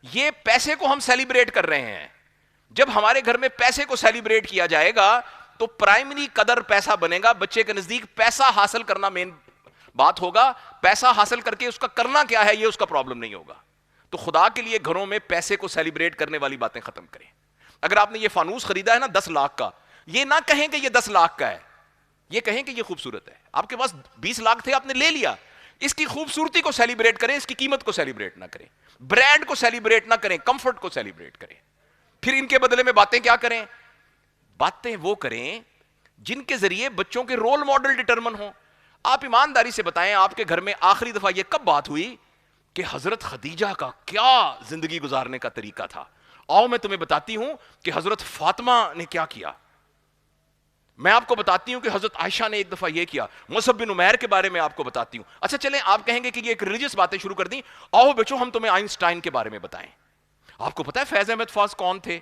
یہ پیسے کو ہم سیلیبریٹ کر رہے ہیں. جب ہمارے گھر میں پیسے کو سیلیبریٹ کیا جائے گا تو پرائمری قدر پیسہ بنے گا. بچے کے نزدیک پیسہ حاصل کرنا مین بات ہوگا. پیسہ حاصل کر کے اس کا کرنا کیا ہے یہ اس کا پرابلم نہیں ہوگا. تو خدا کے لیے گھروں میں پیسے کو سیلیبریٹ کرنے والی باتیں ختم کریں. اگر آپ نے یہ فانوس خریدا ہے نا 10 لاکھ کا, یہ نہ کہیں کہ یہ 10 لاکھ کا ہے, یہ کہیں کہ یہ خوبصورت ہے. آپ کے پاس 20 لاکھ تھے, آپ نے لے لیا. اس کی خوبصورتی کو سیلیبریٹ کریں, اس کی قیمت کو سیلیبریٹ نہ کریں, برانڈ کو سیلیبریٹ نہ کریں, کمفرٹ کو سیلیبریٹ کریں. پھر ان کے بدلے میں باتیں کیا کریں, باتیں وہ کریں جن کے ذریعے بچوں کے رول ماڈل ڈٹرمن ہوں. آپ ایمانداری سے بتائیں, آپ کے گھر میں آخری دفعہ یہ کب بات ہوئی کہ حضرت خدیجہ کا کیا زندگی گزارنے کا طریقہ تھا. آؤ میں تمہیں بتاتی ہوں کہ حضرت فاطمہ نے کیا کیا. میں آپ کو بتاتی ہوں کہ حضرت عائشہ نے ایک دفعہ یہ کیا. مصعب بن عمیر کے بارے میں آپ کو بتاتی ہوں. اچھا چلیں, آپ کہیں گے کہ یہ ایک ریلیجس باتیں شروع کر دیں. آؤ بچوں ہم تمہیں آئنسٹائن کے بارے میں بتائیں. آپ کو پتا ہے فیض احمد فاض کون تھے,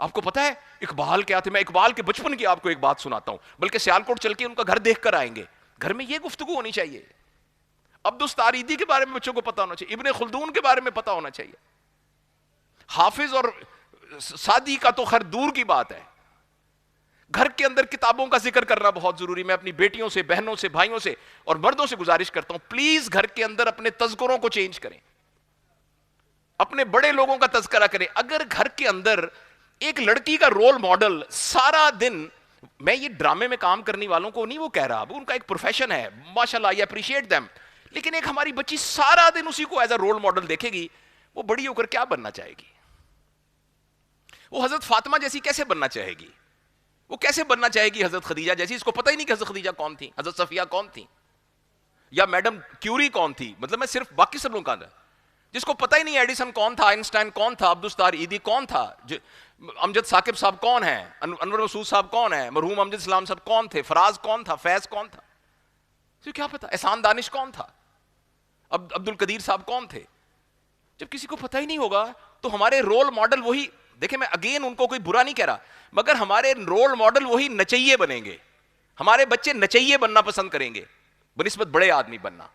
آپ کو پتا ہے اقبال کیا تھے. میں اقبال کے بچپن کی آپ کو ایک بات سناتا ہوں, بلکہ سیالکوٹ چل کے ان کا گھر دیکھ کر آئیں گے. گھر میں یہ گفتگو ہونی چاہیے. عبدالستاریدی کے بارے میں بچوں کو پتا ہونا چاہیے, ابن خلدون کے بارے میں پتا ہونا چاہیے. حافظ اور سعدی کا تو خیر دور کی بات ہے. گھر کے اندر کتابوں کا ذکر کرنا بہت ضروری. میں اپنی بیٹیوں سے, بہنوں سے, بھائیوں سے اور مردوں سے گزارش کرتا ہوں, پلیز گھر کے اندر اپنے تذکروں کو چینج کریں, اپنے بڑے لوگوں کا تذکرہ کریں. اگر گھر کے اندر ایک لڑکی کا رول ماڈل سارا دن, میں یہ ڈرامے میں کام کرنے والوں کو نہیں وہ کہہ رہا, ان کا ایک پروفیشن ہے, ماشاءاللہ آئی اپریشیٹ دیم, لیکن ایک ہماری بچی سارا دن اسی کو ایز اے رول ماڈل دیکھے گی, وہ بڑی ہو کر کیا بننا چاہے گی. وہ حضرت فاطمہ جیسی کیسے بننا چاہے گی, وہ کیسے بننا چاہے گی حضرت خدیجہ جیسی. اس کو پتہ ہی نہیں کہ حضرت خدیجہ کون تھی, حضرت صفیہ کون تھی, یا میڈم کیوری کون تھی. مطلب میں صرف باقی سب لوگوں کا, جس کو پتہ ہی نہیں ایڈیسن کون تھا, آئنسٹائن کون تھا, عبدالستار ایدی کون تھا, امجد ثاقب صاحب کون ہیں, انور مسعود صاحب کون ہیں, مرحوم امجد اسلام صاحب کون تھے, فراز کون تھا, فیض کون تھا, کیا پتا, احسان دانش کون تھا, عبد القدیر صاحب کون تھے. جب کسی کو پتہ ہی نہیں ہوگا تو ہمارے رول ماڈل وہی, دیکھیں میں اگین ان کو کوئی برا نہیں کہہ رہا, مگر ہمارے رول ماڈل وہی نچیے بنیں گے. ہمارے بچے نچیے بننا پسند کریں گے بنسبت بڑے آدمی بننا.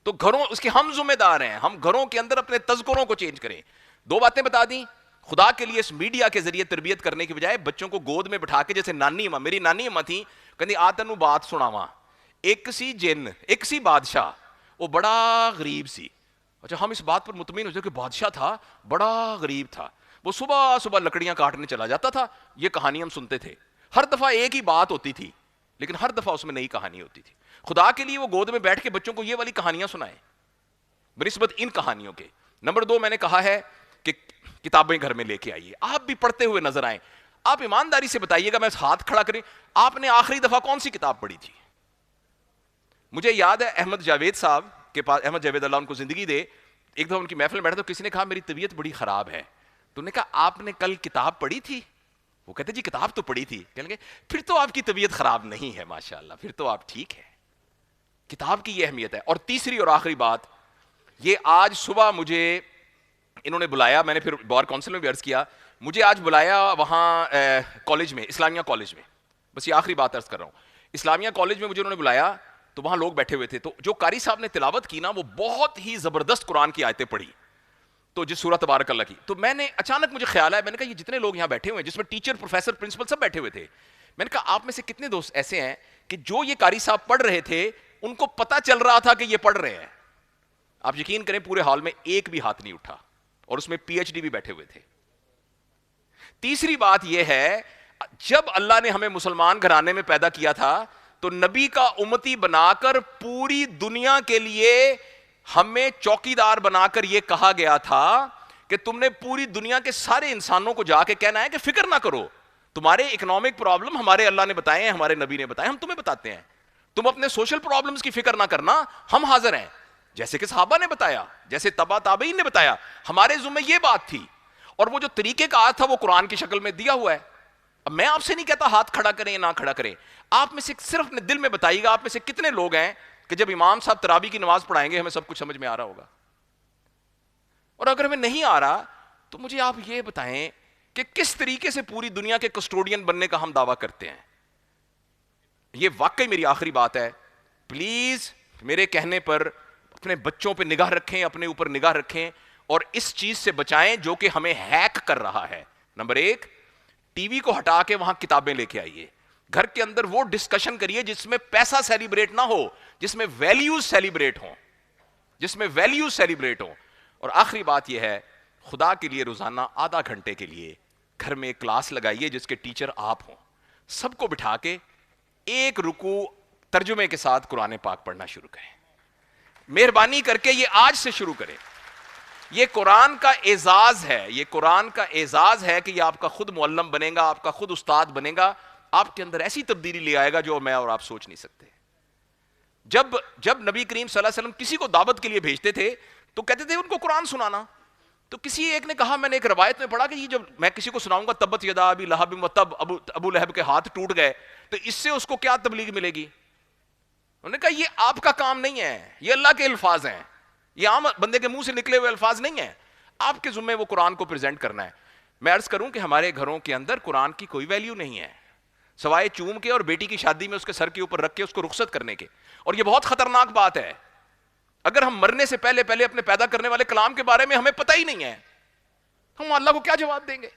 تو گھروں اس کے ہم ذمہ دار ہیں, ہم گھروں کے اندر اپنے تذکروں کو چینج کریں. 2 باتیں بتا دیں. خدا کے لیے اس میڈیا کے ذریعے تربیت کرنے کی بجائے بچوں کو گود میں بٹھا کے, جیسے نانی اماں, میری نانی اماں تھی, کہندی آ تینوں بات سناواں, ایک سی جن, ایک سی بادشاہ, وہ بڑا غریب سی. اچھا ہم اس بات پر مطمئن ہو جائے کہ بادشاہ تھا, بڑا غریب تھا, وہ صبح صبح لکڑیاں کاٹنے چلا جاتا تھا. یہ کہانی ہم سنتے تھے. ہر دفعہ ایک ہی بات ہوتی تھی لیکن ہر دفعہ اس میں نئی کہانی ہوتی تھی. خدا کے لیے وہ گود میں بیٹھ کے بچوں کو یہ والی کہانیاں سنائیں بنسبت ان کہانیوں کے. نمبر 2 میں نے کہا ہے کہ کتابیں گھر میں لے کے آئیے, آپ بھی پڑھتے ہوئے نظر آئیں. آپ ایمانداری سے بتائیے گا, میں ہاتھ کھڑا کریں, آپ نے آخری دفعہ کون سی کتاب پڑھی تھی؟ مجھے یاد ہے احمد جاوید صاحب کے پاس, احمد جاوید اللہ ان کو زندگی دے, ایک دفعہ ان کی محفل میں بیٹھا تو کسی نے کہا میری طبیعت بڑی خراب ہے. تو نے کہا آپ نے کل کتاب پڑھی تھی؟ وہ کہتے جی کتاب تو پڑھی تھی. کہیں گے پھر تو آپ کی طبیعت خراب نہیں ہے ماشاءاللہ, پھر تو آپ ٹھیک ہے. کتاب کی یہ اہمیت ہے. اور تیسری اور آخری بات, یہ آج صبح مجھے انہوں نے بلایا, میں نے پھر بار کونسل میں بھی عرض کیا, مجھے آج بلایا وہاں کالج میں, اسلامیہ کالج میں, بس یہ آخری بات عرض کر رہا ہوں, اسلامیہ کالج میں مجھے انہوں نے بلایا تو وہاں لوگ بیٹھے ہوئے تھے. تو جو قاری صاحب نے تلاوت کی نا وہ بہت ہی زبردست قرآن کی آیتیں پڑھی, تو جس سورہ تبارک اللہ کی. تو میں نے اچانک مجھے خیال آیا, میں نے کہا یہ جتنے لوگ یہاں بیٹھے ہوئے ہیں جس میں ٹیچر پروفیسر پرنسپل سب بیٹھے ہوئے تھے, میں نے کہا آپ میں سے کتنے دوست ایسے ہیں کہ جو یہ قاری صاحب پڑھ رہے تھے ان کو پتا چل رہا تھا کہ یہ پڑھ رہے ہیں؟ آپ یقین کریں پورے ہال میں ایک بھی ہاتھ نہیں اٹھا, اور اس میں پی ایچ ڈی بھی بیٹھے ہوئے تھے. تیسری بات یہ ہے, جب اللہ نے ہمیں مسلمان گھرانے میں پیدا کیا تھا تو نبی کا امتی بنا کر پوری دنیا کے لیے ہمیں چوکیدار بنا کر یہ کہا گیا تھا کہ تم نے پوری دنیا کے سارے انسانوں کو جا کے کہنا ہے کہ فکر نہ کرو, تمہارے اکنامک پرابلم ہمارے اللہ نے بتائے ہیں, ہمارے نبی نے بتائے, ہم تمہیں بتاتے ہیں. تم اپنے سوشل پرابلمز کی فکر نہ کرنا, ہم حاضر ہیں. جیسے کہ صحابہ نے بتایا, جیسے تبع تابعین نے بتایا, ہمارے ذمہ یہ بات تھی. اور وہ جو طریقے کا تھا وہ قرآن کی شکل میں دیا ہوا ہے. اب میں آپ سے نہیں کہتا ہاتھ کھڑا کریں نہ کھڑا کریں, آپ میں سے صرف اپنے دل میں بتائیے گا آپ میں سے کتنے لوگ ہیں کہ جب امام صاحب تراویح کی نماز پڑھائیں گے ہمیں سب کچھ سمجھ میں آ رہا ہوگا. اور اگر ہمیں نہیں آ رہا تو مجھے آپ یہ بتائیں کہ کس طریقے سے پوری دنیا کے کسٹوڈین بننے کا ہم دعویٰ کرتے ہیں. یہ واقعی میری آخری بات ہے, پلیز میرے کہنے پر اپنے بچوں پہ نگاہ رکھیں, اپنے اوپر نگاہ رکھیں اور اس چیز سے بچائیں جو کہ ہمیں ہیک کر رہا ہے. نمبر 1, ٹی وی کو ہٹا کے وہاں کتابیں لے کے آئیے. گھر کے اندر وہ ڈسکشن کریے جس میں پیسہ سیلیبریٹ نہ ہو, جس میں ویلیوز سیلیبریٹ ہوں, جس میں ویلیوز سیلیبریٹ ہوں. اور آخری بات یہ ہے, خدا کے لیے روزانہ آدھا گھنٹے کے لیے گھر میں ایک کلاس لگائیے جس کے ٹیچر آپ ہوں. سب کو بٹھا کے ایک رکوع ترجمے کے ساتھ قرآن پاک پڑھنا شروع کریں. مہربانی کر کے یہ آج سے شروع کریں. یہ قرآن کا اعزاز ہے, یہ قرآن کا اعزاز ہے کہ یہ آپ کا خود معلم بنے گا, آپ کا خود استاد بنے گا, آپ کے اندر ایسی تبدیلی لے آئے گا جو میں اور آپ سوچ نہیں سکتے. جب نبی کریم صلی اللہ علیہ وسلم کسی کو دعوت کے لیے بھیجتے تھے تو کہتے تھے ان کو قرآن سنانا. تو کسی ایک نے کہا, میں نے ایک روایت میں پڑھا کہ یہ جب میں کسی کو سناؤں گا تبت یدا ابی لہب و تب, ابو لہب کے ہاتھ ٹوٹ گئے, تو اس سے اس کو کیا تبلیغ ملے گی؟ انہوں نے کہا یہ آپ کا کام نہیں ہے, یہ اللہ کے الفاظ ہیں, یہ عام بندے کے منہ سے نکلے ہوئے الفاظ نہیں ہیں. آپ کے ذمہ وہ قرآن کو پریزنٹ کرنا ہے. میں عرض کروں کہ ہمارے گھروں کے اندر قرآن کی کوئی ویلیو نہیں ہے سوائے چوم کے اور بیٹی کی شادی میں اس کے سر کے اوپر رکھ کے اس کو رخصت کرنے کے. اور یہ بہت خطرناک بات ہے, اگر ہم مرنے سے پہلے اپنے پیدا کرنے والے کلام کے بارے میں ہمیں پتہ ہی نہیں ہے, ہم اللہ کو کیا جواب دیں گے؟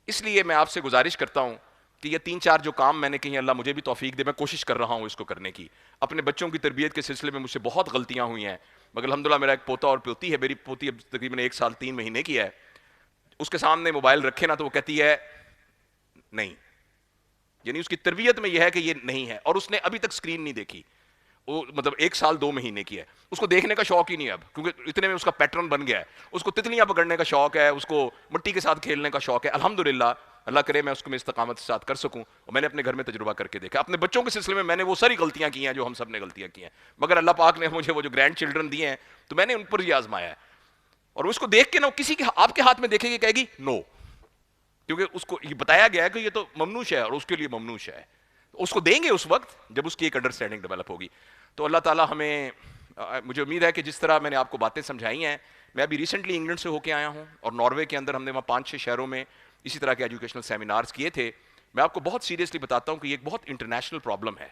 اس لیے میں آپ سے گزارش کرتا ہوں کہ یہ 3-4 جو کام میں نے کہی, اللہ مجھے بھی توفیق دے, میں کوشش کر رہا ہوں اس کو کرنے کی. اپنے بچوں کی تربیت کے سلسلے میں مجھ سے بہت غلطیاں ہوئی ہیں, مگر الحمدللہ میرا ایک پوتا اور پوتی ہے. میری پوتی اب تقریباً 1 سال 3 مہینے کی ہے. اس کے سامنے موبائل رکھے نا تو وہ کہتی ہے نہیں, یعنی اس کی تربیت میں یہ ہے کہ یہ نہیں ہے, اور اس نے ابھی تک اسکرین نہیں دیکھی. وہ مطلب 1 سال 2 مہینے کی ہے, اس کو دیکھنے کا شوق ہی نہیں اب, کیونکہ اتنے میں اس کا پیٹرن بن گیا ہے. اس کو تتلیاں پکڑنے کا شوق ہے, اس کو مٹی کے ساتھ کھیلنے کا شوق ہے. الحمدللہ, اللہ کرے میں اس کو میں استقامت کے ساتھ کر سکوں, اور میں نے اپنے گھر میں تجربہ کر کے دیکھا. اپنے بچوں کے سلسلے میں نے وہ ساری غلطیاں کی ہیں جو ہم سب نے غلطیاں کی ہیں, مگر اللہ پاک نے مجھے وہ جو گرینڈ چلڈرن دیے ہیں تو میں نے ان پر یہ آزمایا ہے. اور اس کو دیکھ کے نا کسی کے آپ کے ہاتھ میں دیکھے گی کہے گی نو, کیونکہ اس کو یہ بتایا گیا ہے کہ یہ تو ممنوع ہے اور اس کے لیے ممنوع ہے. اس کو دیں گے اس وقت جب اس کی ایک انڈرسٹینڈنگ ڈیولپ ہوگی. تو اللہ تعالیٰ ہمیں, مجھے امید ہے کہ جس طرح میں نے آپ کو باتیں سمجھائی ہیں, میں ابھی ریسنٹلی انگلینڈ سے ہو کے آیا ہوں اور ناروے کے اندر ہم نے وہاں 5-6 شہروں میں اسی طرح کے ایجوکیشنل سیمینارز کیے تھے. میں آپ کو بہت سیریسلی بتاتا ہوں کہ یہ ایک بہت انٹرنیشنل پرابلم ہے,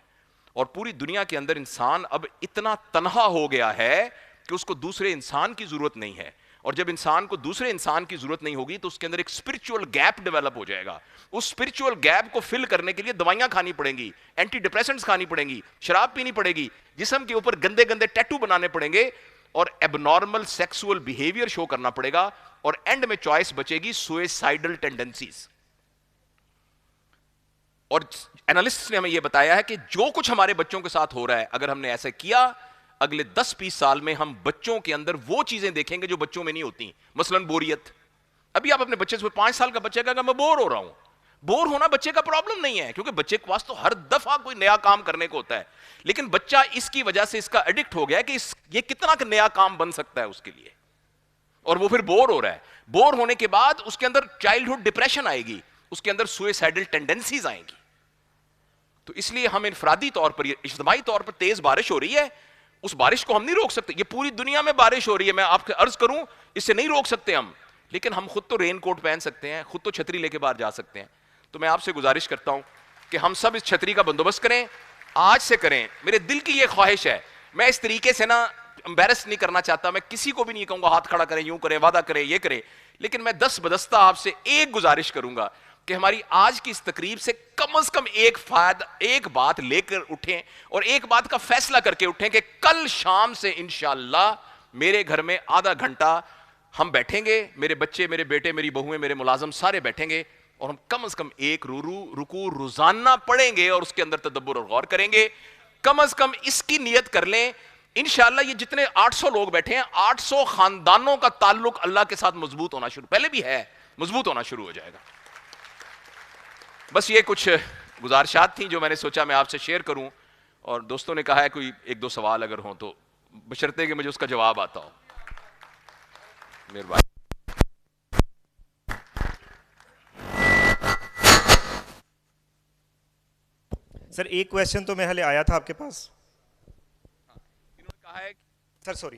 اور پوری دنیا کے اندر انسان اب اتنا تنہا ہو گیا ہے کہ اس کو دوسرے انسان کی ضرورت نہیں ہے. اور جب انسان کو دوسرے انسان کی ضرورت نہیں ہوگی تو اس کے اندر ایک اسپرچول گیپ ڈیولپ ہو جائے گا. اس اسپرچول گیپ کو فل کرنے کے لیے دوائیاں کھانی پڑیں گی, اینٹی ڈپریسنٹس کھانی پڑیں گی, شراب پینی پڑے گی, جسم کے اوپر گندے گندے ٹیٹو بنانے پڑیں گے, اور ایب نارمل سیکسول بیہیویئر شو کرنا پڑے گا, اور اینڈ میں چوائس بچے گی سوئسائڈل ٹینڈنسیز. اور اینالسٹ نے ہمیں یہ بتایا ہے کہ جو کچھ ہمارے بچوں کے ساتھ ہو رہا ہے, اگر ہم نے ایسا کیا, اگلے 10-20 سال میں ہم بچوں کے اندر وہ چیزیں دیکھیں گے جو بچوں میں نہیں ہوتی. مثلاً بوریت. ابھی آپ اپنے بچے سے 5 سال کا بچہ کہا کہ میں بور ہو رہا ہوں. بور ہونا بچے کا پرابلم نہیں ہے, کیونکہ بچے کے پاس تو ہر دفعہ کوئی نیا کام کرنے کو ہوتا ہے, لیکن بچہ اس کی وجہ سے اس کا ایڈکٹ ہو گیا ہے کہ یہ کتنا نیا کام بن سکتا ہے اس کے لیے, اور وہ پھر بور ہو رہا ہے. بور ہونے کے بعد اس کے اندر چائلڈہڈ ڈپریشن آئے گی, اس کے اندر سوئسائڈل ٹینڈنسیز آئیں گی. تو اس لیے ہم انفرادی طور پر, اجتماعی طور پر تیز بارش ہو رہی ہے, اس بارش کو ہم نہیں روک سکتے. یہ پوری دنیا میں بارش ہو رہی ہے, میں آپ سے عرض کروں اس سے نہیں روک سکتے ہم, لیکن ہم خود تو رین کوٹ پہن سکتے ہیں, خود تو چھتری لے کے باہر جا سکتے ہیں. تو میں آپ سے گزارش کرتا ہوں کہ ہم سب اس چھتری کا بندوبست کریں, آج سے کریں. میرے دل کی یہ خواہش ہے, میں اس طریقے سے نا امبیرس نہیں کرنا چاہتا, میں کسی کو بھی نہیں کہوں گا ہاتھ کھڑا کریں, یوں کریں, وعدہ کریں, یہ کریں, لیکن میں دست بدستہ آپ سے ایک گزارش کروں گا کہ ہماری آج کی اس تقریب سے کم از کم ایک بات لے کر اٹھیں, اور ایک بات کا فیصلہ کر کے اٹھیں کہ کل شام سے انشاءاللہ میرے گھر میں آدھا گھنٹہ ہم بیٹھیں گے, میرے بچے, میرے بیٹے, میری بہویں, میرے ملازم سارے بیٹھیں گے, اور ہم کم از کم ایک رکوع روزانہ پڑھیں گے اور اس کے اندر تدبر اور غور کریں گے. کم از کم اس کی نیت کر لیں, انشاءاللہ یہ جتنے 800 لوگ بیٹھے ہیں, 800 خاندانوں کا تعلق اللہ کے ساتھ مضبوط ہونا شروع, پہلے بھی ہے, مضبوط ہونا شروع ہو جائے گا. بس یہ کچھ گزارشات تھیں جو میں نے سوچا میں آپ سے شیئر کروں, اور دوستوں نے کہا ہے کوئی 1-2 سوال اگر ہوں تو, بشرطے کہ مجھے اس کا جواب آتا ہو. مہربانی. سر ایک کویشچن تو محلے آیا تھا آپ کے پاس. انہوں نے کہا ہے سر سوری,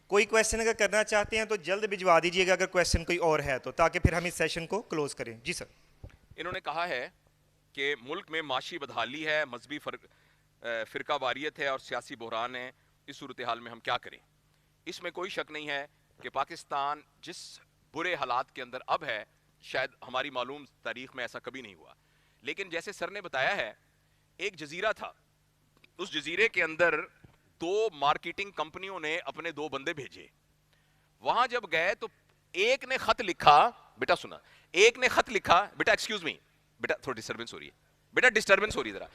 کوئی کویشچن اگر کرنا چاہتے ہیں تو جلد بھجوا دیجیے گا اگر کویشچن کوئی اور ہے تو, تاکہ پھر ہم اس سیشن کو کلوز کریں. جی سر. انہوں نے کہا ہے کہ ملک میں معاشی بدحالی ہے, مذہبی فرقہ واریت ہے اور سیاسی بحران ہے, اس صورتحال میں ہم کیا کریں؟ اس میں کوئی شک نہیں ہے کہ پاکستان جس برے حالات کے اندر اب ہے, شاید ہماری معلوم تاریخ میں ایسا کبھی نہیں ہوا. لیکن جیسے سر نے بتایا ہے, ایک جزیرہ تھا, اس جزیرے کے اندر 2 مارکیٹنگ کمپنیوں نے اپنے 2 بندے بھیجے. وہاں جب گئے تو ایک نے خط لکھا, بیٹا سنا, ایک نے خط لکھا, بیٹا ایکسکیوز می, بیٹا تھوڑی ڈسٹربنس ہو رہی ہے, بیٹا ڈسٹربنس ہو رہی ہے ذرا.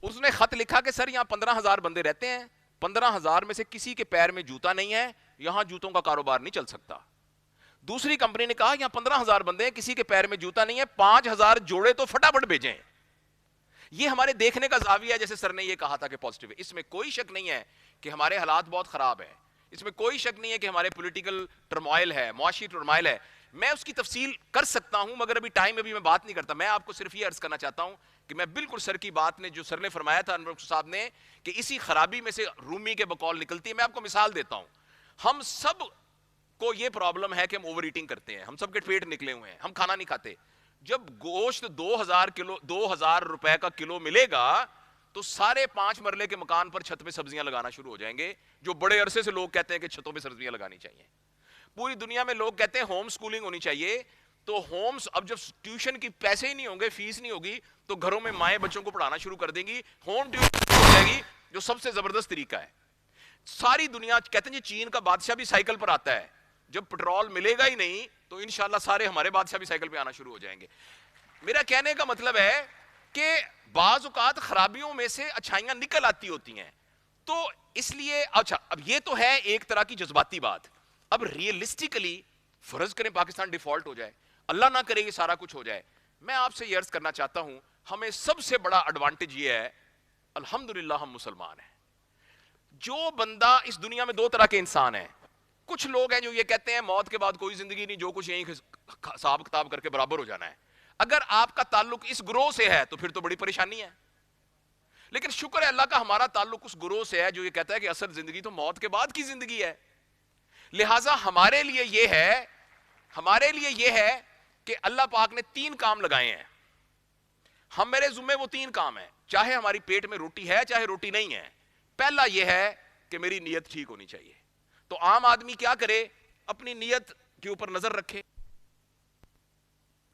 اس نے خط لکھا کہ سر یہاں 15,000 بندے رہتے ہیں, 15,000 میں سے کسی کے پیر میں جوتا نہیں ہے, یہاں جوتوں کا کاروبار نہیں چل سکتا. دوسری کمپنی نے کہا یہاں 15,000 بندے ہیں, کسی کے پیر میں جوتا نہیں ہے, 5,000 جوڑے تو فٹافٹ بھیجیں. یہ ہمارے دیکھنے کا زاویہ ہے, جیسے سر نے یہ کہا تھا کہ پازیٹیو ہے. اس میں کوئی شک نہیں ہے کہ ہمارے حالات بہت خراب ہیں, اس میں کوئی شک نہیں ہے کہ ہمارے پولیٹیکل ٹرمائل ہے, معاشی ٹرمائل ہے. میں اس کی تفصیل کر سکتا ہوں مگر ابھی ٹائم, ابھی میں بات نہیں کرتا. میں آپ کو صرف یہ عرض کرنا چاہتا ہوں کہ میں بالکل سر کی بات نے, جو سر نے فرمایا تھا انور صاحب نے, کہ اسی خرابی میں سے رومی کے بقول نکلتی ہے. میں آپ کو مثال دیتا ہوں. ہم سب کو یہ پرابلم ہے کہ ہم اوور ایٹنگ کرتے ہیں, ہم سب کے پیٹ نکلے ہوئے ہیں, ہم کھانا نہیں کھاتے. جب گوشت 2,000 روپے کا کلو ملے گا تو سارے 5 مرلے کے مکان پر چھت پہ سبزیاں لگانا شروع ہو جائیں گے, جو بڑے عرصے سے لوگ کہتے ہیں کہ چھتوں پہ سبزیاں لگانی چاہیے. پوری دنیا میں لوگ کہتے ہیں ہوم سکولنگ ہونی چاہیے, تو ہومز, اب جب ٹیوشن کی پیسے ہی نہیں ہوں گے, فیس نہیں ہوگی, تو گھروں میں مائیں بچوں کو پڑھانا شروع کر دیں گی, ہوم ٹیوشن ہو جائے گی, جو سب سے زبردست طریقہ ہے. ساری دنیا کہتے ہیں چین کا بادشاہ بھی سائیکل پر آتا ہے, جب پٹرول ملے گا ہی نہیں تو انشاءاللہ سارے ہمارے بادشاہ بھی سائیکل پہ آنا شروع ہو جائیں گے. میرا کہنے کا مطلب ہے کہ بعض اوقات خرابیوں میں سے اچھائیاں نکل آتی ہوتی ہیں. تو اس لیے اچھا, اب یہ تو ہے ایک طرح کی جذباتی بات. اب ریئلسٹیکلی فرض کریں پاکستان ڈیفالٹ ہو جائے, اللہ نہ کرے یہ سارا کچھ ہو جائے, میں آپ سے یہ عرض کرنا چاہتا ہوں, ہمیں سب سے بڑا ایڈوانٹیج یہ ہے, الحمدللہ ہم مسلمان ہیں. جو بندہ, اس دنیا میں 2 طرح کے انسان ہیں. کچھ لوگ ہیں جو یہ کہتے ہیں موت کے بعد کوئی زندگی نہیں, جو کچھ یہیں حساب کتاب کر کے برابر ہو جانا ہے. اگر آپ کا تعلق اس گروہ سے ہے تو پھر تو بڑی پریشانی ہے. لیکن شکر ہے اللہ کا, ہمارا تعلق اس گروہ سے ہے جو یہ کہتا ہے کہ اصل زندگی تو موت کے بعد کی زندگی ہے. لہٰذا ہمارے لیے یہ ہے کہ اللہ پاک نے 3 کام لگائے ہیں. ہم, میرے ذمہ وہ 3 کام ہیں, چاہے ہماری پیٹ میں روٹی ہے چاہے روٹی نہیں ہے. پہلا یہ ہے کہ میری نیت ٹھیک ہونی چاہیے. تو عام آدمی کیا کرے, اپنی نیت کے اوپر نظر رکھے.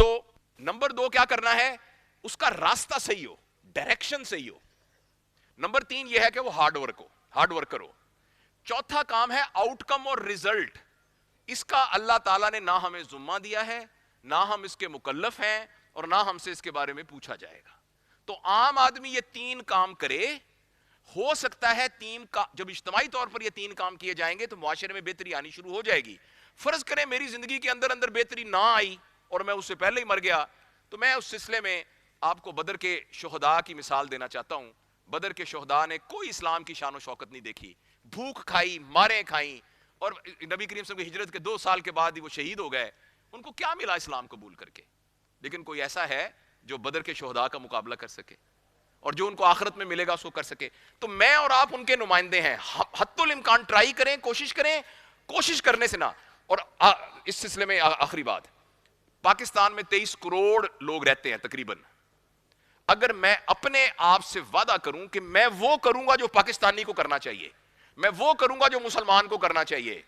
تو نمبر 2 کیا کرنا ہے, اس کا راستہ صحیح ہو, ڈائریکشن صحیح ہو. نمبر 3 یہ ہے کہ وہ ہارڈ ورکر ہو. چوتھا کام ہے آؤٹ کم اور ریزلٹ. اس کا اللہ تعالیٰ نے نہ ہمیں ذمہ دیا ہے, نہ ہم اس کے مکلف ہیں, اور نہ ہم سے اس کے بارے میں پوچھا جائے گا. تو عام آدمی یہ 3 کام کرے, ہو سکتا ہے جب اجتماعی طور پر یہ 3 کام کیے جائیں گے تو معاشرے میں بہتری آنی شروع ہو جائے گی. فرض کریں میری زندگی کے اندر بہتری نہ آئی اور میں اس سے پہلے ہی مر گیا, تو میں اس سلسلے میں آپ کو بدر کے شہداء کی مثال دینا چاہتا ہوں. بدر کے شہداء نے کوئی اسلام کی شان و شوکت نہیں دیکھی, بھوک کھائی, ماریں کھائیں, اور نبی کریم صلی اللہ علیہ وسلم کی ہجرت کے 2 سال کے بعد ہی وہ شہید ہو گئے. ان کو کیا ملا اسلام قبول کر کے؟ لیکن کوئی ایسا ہے جو بدر کے شہداء کا مقابلہ کر سکے اور جو ان کو آخرت میں ملے گا اس کو کر سکے؟ تو میں اور آپ ان کے نمائندے ہیں. حتی الامکان ٹرائی کریں, کوشش کریں, کوشش کرنے سے نہ. اور اس سلسلے میں آخری بات, پاکستان میں 23 کروڑ لوگ رہتے ہیں تقریباً. اگر میں اپنے آپ سے وعدہ کروں کہ میں وہ کروں گا جو پاکستانی کو کرنا چاہیے, میں وہ کروں گا جو مسلمان کو کرنا چاہیے,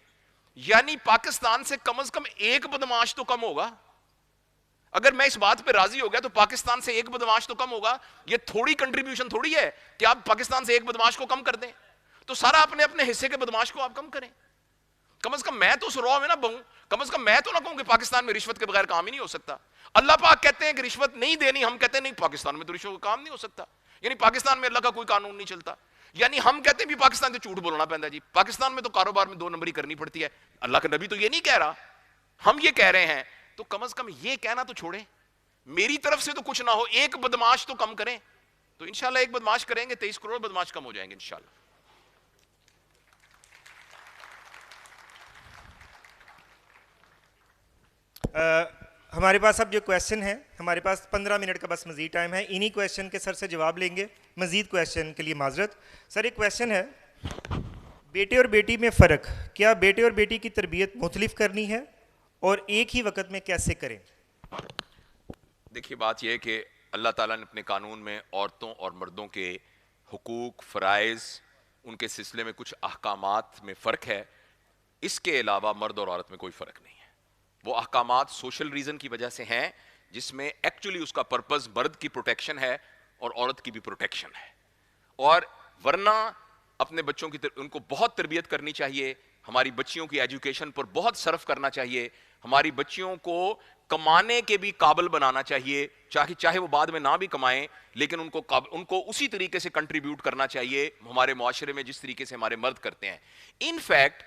یعنی پاکستان سے کم از کم ایک بدمعاش تو کم ہوگا. اگر میں اس بات پہ راضی ہو گیا تو پاکستان سے ایک بدمعاش تو کم ہوگا. یہ تھوڑی کنٹریبیوشن تھوڑی ہے کہ آپ پاکستان سے ایک بدمعاش کو کم کر دیں. تو سارا اپنے اپنے حصے کے بدمعاش کو آپ کم کریں. کم از کم میں تو اس رو میں نہ بہوں, کم از کم میں تو نہ کہوں کہ پاکستان میں رشوت کے بغیر کام ہی نہیں ہو سکتا. اللہ پاک کہتے ہیں کہ رشوت نہیں دینی, ہم کہتے ہیں نہیں پاکستان میں تو رشوت کا کام نہیں ہو سکتا. یعنی پاکستان میں اللہ کا کوئی قانون نہیں چلتا. یعنی ہم کہتے ہیں بھی پاکستان سے جھوٹ بولنا پڑتا ہے, جی پاکستان میں تو کاروبار میں 2 نمبری کرنی پڑتی ہے. اللہ کا نبی تو یہ نہیں کہہ رہا, ہم یہ کہہ رہے ہیں. تو کم از کم یہ کہنا تو چھوڑیں, میری طرف سے تو کچھ نہ ہو, ایک بدمعاش تو کم کریں. تو انشاءاللہ ایک بدمعاش کریں گے 23 کروڑ بدمعاش کم ہو جائیں گے انشاءاللہ. ہمارے پاس اب جو کویشچن ہے, ہمارے پاس 15 منٹ کا بس مزید ٹائم ہے. انہی کویشچن کے سر سے جواب لیں گے. مزید کویشچن کے لیے معذرت. سر ایک کویشچن ہے, بیٹے اور بیٹی میں فرق, کیا بیٹے اور بیٹی کی تربیت مختلف کرنی ہے اور ایک ہی وقت میں کیسے کریں؟ دیکھیے بات یہ ہے کہ اللہ تعالیٰ نے اپنے قانون میں عورتوں اور مردوں کے حقوق, فرائض, ان کے سلسلے میں کچھ احکامات میں فرق ہے. اس کے علاوہ مرد اور عورت میں کوئی فرق نہیں ہے. وہ احکامات سوشل ریزن کی وجہ سے ہیں جس میں ایکچولی اس کا پرپز مرد کی پروٹیکشن ہے اور عورت کی بھی پروٹیکشن ہے. اور ورنہ اپنے بچوں کی ان کو بہت تربیت کرنی چاہیے, ہماری بچیوں کی ایجوکیشن پر بہت صرف کرنا چاہیے, ہماری بچیوں کو کمانے کے بھی قابل بنانا چاہیے, چاہے وہ بعد میں نہ بھی کمائیں لیکن ان کو اسی طریقے سے کنٹریبیوٹ کرنا چاہیے ہمارے معاشرے میں جس طریقے سے ہمارے مرد کرتے ہیں. ان فیکٹ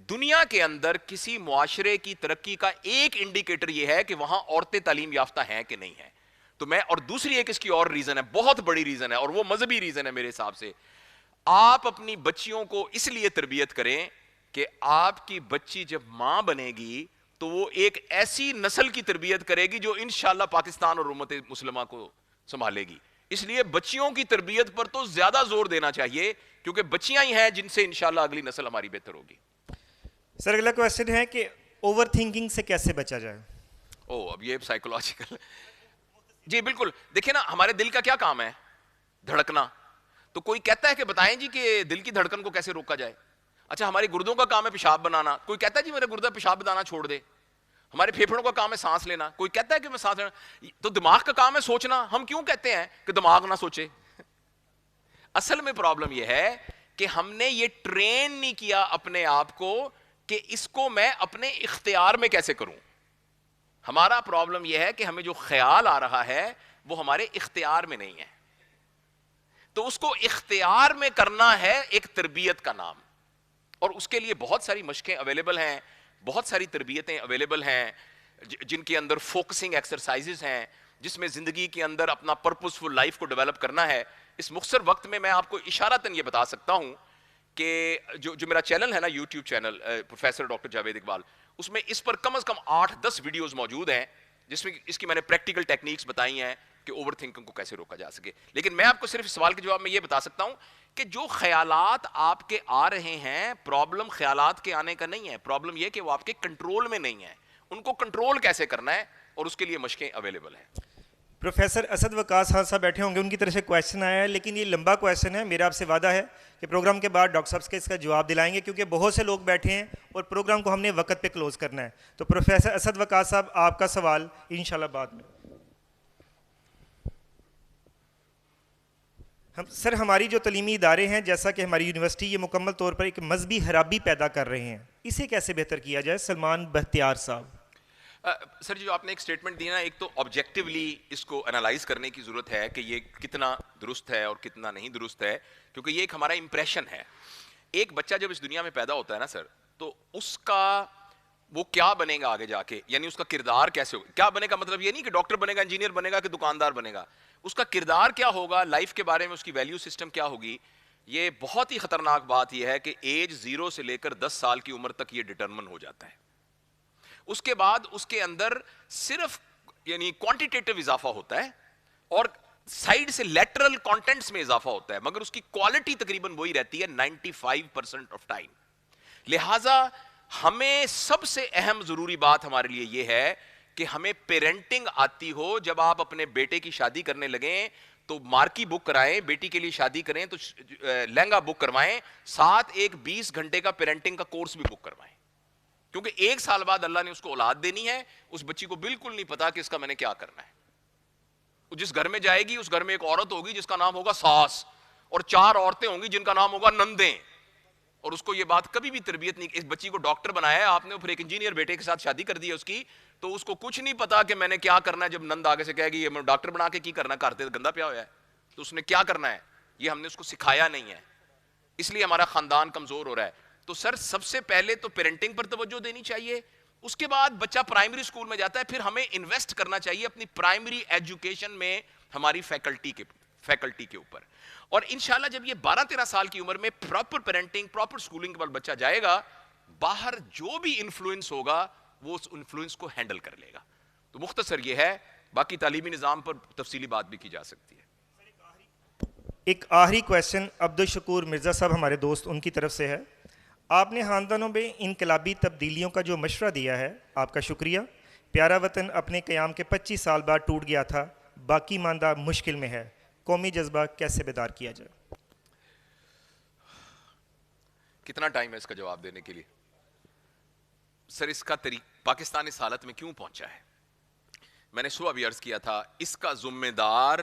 دنیا کے اندر کسی معاشرے کی ترقی کا ایک انڈیکیٹر یہ ہے کہ وہاں عورتیں تعلیم یافتہ ہیں کہ نہیں ہیں. تو میں, اور دوسری ایک اس کی اور ریزن ہے, بہت بڑی ریزن ہے, اور وہ مذہبی ریزن ہے میرے حساب سے. آپ اپنی بچیوں کو اس لیے تربیت کریں کہ آپ کی بچی جب ماں بنے گی تو وہ ایک ایسی نسل کی تربیت کرے گی جو انشاءاللہ پاکستان اور امت مسلمہ کو سنبھالے گی. اس لیے بچیوں کی تربیت پر تو زیادہ زور دینا چاہیے کیونکہ بچیاں ہی ہیں جن سے انشاءاللہ اگلی نسل ہماری بہتر ہوگی. سر اگلا کویشچن ہے کہ اوور تھنکنگ سے کیسے بچا جائے؟ اب یہ سائیکولوجیکل. جی بالکل, دیکھیں نا ہمارے دل کا کیا کام ہے؟ دھڑکنا. تو کوئی کہتا ہے کہ بتائیں جی کہ دل کی دھڑکن کو کیسے روکا جائے. اچھا, ہمارے گردوں کا کام ہے پیشاب بنانا, کوئی کہتا ہے جی میرا گردہ پیشاب بنانا چھوڑ دے. ہمارے پھیپھڑوں کا کام ہے سانس لینا, کوئی کہتا ہے کہ میں سانس لینا. تو دماغ کا کام ہے سوچنا. ہم کیوں کہتے ہیں کہ دماغ نہ سوچے؟ اصل میں پرابلم یہ ہے کہ ہم نے یہ ٹرین نہیں کیا اپنے آپ کو کہ اس کو میں اپنے اختیار میں کیسے کروں. ہمارا پرابلم یہ ہے کہ ہمیں جو خیال آ رہا ہے وہ ہمارے اختیار میں نہیں ہے. تو اس کو اختیار میں کرنا ہے ایک تربیت کا نام, اور اس کے لیے بہت ساری مشقیں اویلیبل ہیں, بہت ساری تربیتیں اویلیبل ہیں جن کے اندر فوکسنگ ایکسرسائزز ہیں, جس میں زندگی کے اندر اپنا پرپسفل لائف کو ڈیولپ کرنا ہے. اس مختصر وقت میں آپ کو اشارتاً یہ بتا سکتا ہوں کہ جو میرا چینل ہے نا, YouTube channel professor doctor Javed Iqbal, اس میں اس پر کم از کم 8-10 ویڈیوز موجود ہیں جس میں اس کی میں نے پریکٹیکل ٹیکنیکس بتائی ہیں کہ اوور تھنکنگ کو کیسے روکا جا سکے. لیکن میں آپ کو صرف اس سوال کے جواب میں یہ بتا سکتا ہوں کہ جو خیالات آپ کے آ رہے ہیں, پرابلم خیالات کے آنے کا نہیں ہے, پرابلم یہ کہ وہ آپ کے کنٹرول میں نہیں ہے. ان کو کنٹرول کیسے کرنا ہے, اور اس کے لیے مشقیں اویلیبل ہیں. پروفیسر اسد وقاص خان صاحب بیٹھے ہوں گے, ان کی طرف سے کویشچن آیا ہے, لیکن یہ لمبا کویشچن ہے. میرا آپ سے وعدہ ہے کہ پروگرام کے بعد ڈاکٹر صاحب سے اس کا جواب دلائیں گے کیونکہ بہت سے لوگ بیٹھے ہیں اور پروگرام کو ہم نے وقت پہ کلوز کرنا ہے. تو پروفیسر اسد وقاص صاحب, آپ کا سوال انشاءاللہ بعد میں. سر ہماری جو تعلیمی ادارے ہیں, جیسا کہ ہماری یونیورسٹی, یہ مکمل طور پر ایک مذہبی خرابی پیدا کر رہے ہیں, اسے کیسے بہتر کیا جائے؟ سلمان بختیار صاحب. سر جو آپ نے ایک سٹیٹمنٹ دی نا، ایک تو آبجیکٹیولی اس کو انالائز کرنے کی ضرورت ہے کہ یہ کتنا درست ہے اور کتنا نہیں درست ہے، کیونکہ یہ ایک ہمارا امپریشن ہے. ایک بچہ جب اس دنیا میں پیدا ہوتا ہے نا سر، تو اس کا وہ کیا بنے گا آگے جا کے، یعنی اس کا کردار کیسے ہوگا. کیا بنے گا مطلب یہ نہیں کہ ڈاکٹر بنے گا، انجینئر بنے گا کہ دکاندار بنے گا. اس کا کردار کیا ہوگا، لائف کے بارے میں اس کی ویلیو سسٹم کیا ہوگی. یہ بہت ہی خطرناک بات یہ ہے کہ ایج 0 سے لے کر 10 سال کی عمر تک یہ ڈٹرمن ہو جاتا ہے. اس کے بعد اس کے اندر صرف یعنی کوانٹیٹیٹو اضافہ ہوتا ہے اور سائیڈ سے لیٹرل کانٹینٹس میں اضافہ ہوتا ہے، مگر اس کی کوالٹی تقریباً وہی رہتی ہے 95% آف ٹائم. لہٰذا ہمیں سب سے اہم ضروری بات ہمارے لیے یہ ہے کہ ہمیں پیرنٹنگ آتی ہو. جب آپ اپنے بیٹے کی شادی کرنے لگیں تو مارکی بک کرائیں، بیٹی کے لیے شادی کریں تو لہنگا بک کروائیں، ساتھ ایک 20 گھنٹے کا پیرنٹنگ کا کورس بھی بک کروائیں. کیونکہ 1 سال بعد اللہ نے اس کو اولاد دینی ہے، اس بچی کو بالکل نہیں پتا کہ اس کا میں نے کیا کرنا ہے. جس گھر میں جائے گی اس گھر میں ایک عورت ہوگی جس کا نام ہوگا ساس، اور 4 عورتیں ہوں گی جن کا نام ہوگا نندیں. اور اس کو یہ بات کبھی بھی تربیت نہیں، اس بچی کو ڈاکٹر بنایا ہے آپ نے، پھر ایک انجینئر بیٹے کے ساتھ شادی کر دی ہے اس کی، تو اس کو کچھ نہیں پتا کہ میں نے کیا کرنا ہے. جب نند آگے سے کہے گی یہ ڈاکٹر بنا کے کی کرنا، کرتے گندا پیا ہوا ہے، تو اس نے کیا کرنا ہے، یہ ہم نے اس کو سکھایا نہیں ہے. اس لیے ہمارا خاندان کمزور ہو رہا ہے. تو سر سب سے پہلے تو پیرنٹنگ پر توجہ دینی چاہیے. اس کے بعد بچہ پرائمری اسکول میں جاتا ہے، پھر ہمیں انویسٹ کرنا چاہیے اپنی پرائمری ایجوکیشن میں ہماری فیکلٹی کے اوپر. اور انشاءاللہ جب یہ 12-13 سال کی عمر میں پراپر پیرنٹنگ، پراپر سکولنگ کے بعد بچہ جائے گا، باہر جو بھی انفلوئنس ہوگا وہ اس انفلوئنس کو ہینڈل کر لے گا. تو مختصر یہ ہے، باقی تعلیمی نظام پر تفصیلی بات بھی کی جا سکتی ہے. ایک آخری کویشچن عبد الشکور مرزا صاحب ہمارے دوست، ان کی طرف سے ہے. آپ نے خاندانوں میں انقلابی تبدیلیوں کا جو مشورہ دیا ہے، آپ کا شکریہ. پیارا وطن اپنے قیام کے 25 سال بعد ٹوٹ گیا تھا، باقی ماندہ مشکل میں ہے. قومی جذبہ کیسے بیدار کیا جائے؟ کتنا ٹائم ہے اس کا جواب دینے کے لیے؟ سر اس کا پاکستان اس حالت میں کیوں پہنچا ہے، میں نے صبح بھی عرض کیا تھا، اس کا ذمہ دار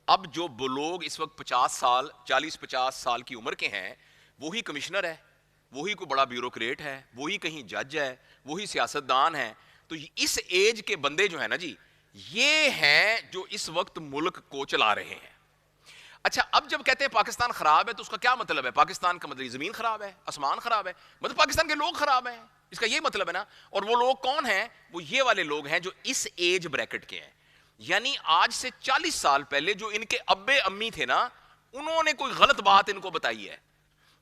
اب جو لوگ اس وقت 40-50 سال کی عمر کے ہیں، وہی کمشنر ہے، وہی کوئی بڑا بیوروکریٹ ہے، وہی کہیں جج ہے، وہی سیاستدان ہے. تو اس ایج کے بندے جو ہیں نا جی، یہ ہیں جو اس وقت ملک کو چلا رہے ہیں. اچھا اب جب کہتے ہیں پاکستان خراب ہے تو اس کا کیا مطلب ہے؟ پاکستان کا مطلب زمین خراب ہے، آسمان خراب ہے، مطلب پاکستان کے لوگ خراب ہیں، اس کا یہ مطلب ہے نا. اور وہ لوگ کون ہیں؟ وہ یہ والے لوگ ہیں جو اس ایج بریکٹ کے ہیں. یعنی آج سے 40 سال پہلے جو ان کے ابے امی تھے نا، انہوں نے کوئی غلط بات ان کو بتائی ہے،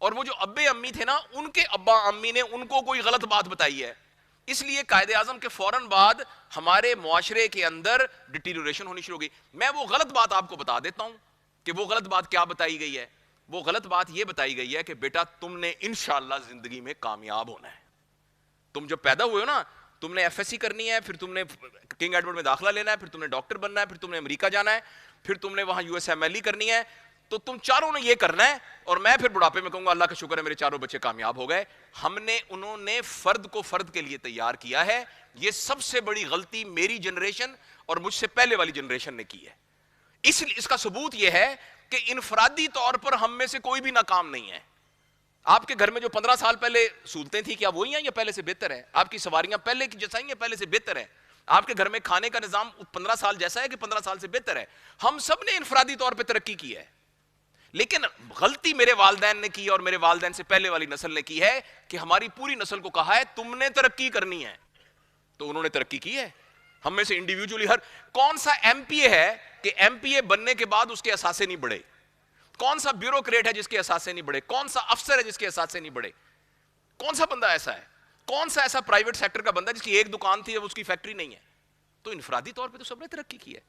اور وہ جو ابے امی تھے نا، ان کے ابا امی نے ان کو کوئی غلط بات بتائی ہے. اس لیے قائد اعظم کے فوراً بعد ہمارے معاشرے کے اندر ڈیٹیریوریشن ہونی شروع ہو گئی. میں وہ غلط بات آپ کو بتا دیتا ہوں کہ وہ غلط بات کیا بتائی گئی ہے. وہ غلط بات یہ بتائی گئی ہے کہ بیٹا تم نے انشاءاللہ زندگی میں کامیاب ہونا ہے. تم جب پیدا ہوئے ہو نا، تم نے ایف ایس سی کرنی ہے، پھر تم نے کنگ ایڈورڈ میں داخلہ لینا ہے، پھر تم نے ڈاکٹر بننا ہے، پھر تم نے امریکہ جانا ہے، پھر تم نے وہاں U S M L E کرنی ہے. تو تم چاروں نے یہ کرنا ہے، اور میں پھر بڑھاپے میں کہوں گا اللہ کا شکر ہے میرے چاروں بچے کامیاب ہو گئے. انہوں نے فرد کو فرد کے لیے تیار کیا ہے. یہ سب سے بڑی غلطی میری جنریشن اور مجھ سے پہلے والی جنریشن نے کی ہے. اس کا ثبوت یہ ہے کہ انفرادی طور پر ہم میں سے کوئی بھی ناکام نہیں ہے. آپ کے گھر میں جو 15 سال پہلے سہولتیں تھیں، کیا وہی ہیں یا پہلے سے بہتر ہیں؟ آپ کی سواریاں پہلے کی جیسا ہی ہیں، پہلے سے بہتر ہیں؟ آپ کے گھر میں کھانے کا نظام 15 سال جیسا ہے کہ 15 سال سے بہتر ہے؟ ہم سب نے انفرادی طور پہ ترقی کی ہے. لیکن غلطی میرے والدین نے کی اور میرے والدین سے پہلے والی نسل نے کی ہے کہ ہماری پوری نسل کو کہا ہے تم نے ترقی کرنی ہے. تو انہوں نے ترقی کی ہے. ہم میں سے انڈیویجولی کون سا ایم پی اے ہے کہ ایم پی اے بننے کے بعد اس کے اثاثے نہیں بڑھے؟ کون سا بیوروکریٹ ہے جس کے اثاثے نہیں بڑھے؟ کون سا افسر ہے جس کے اثاثے نہیں بڑھے؟ کون سا بندہ ایسا ہے؟ کون سا ایسا پرائیویٹ سیکٹر کا بندہ جس کی ایک دکان تھی اب اس کی فیکٹری نہیں ہے؟ تو انفرادی طور پہ تو سب نے ترقی کی ہے.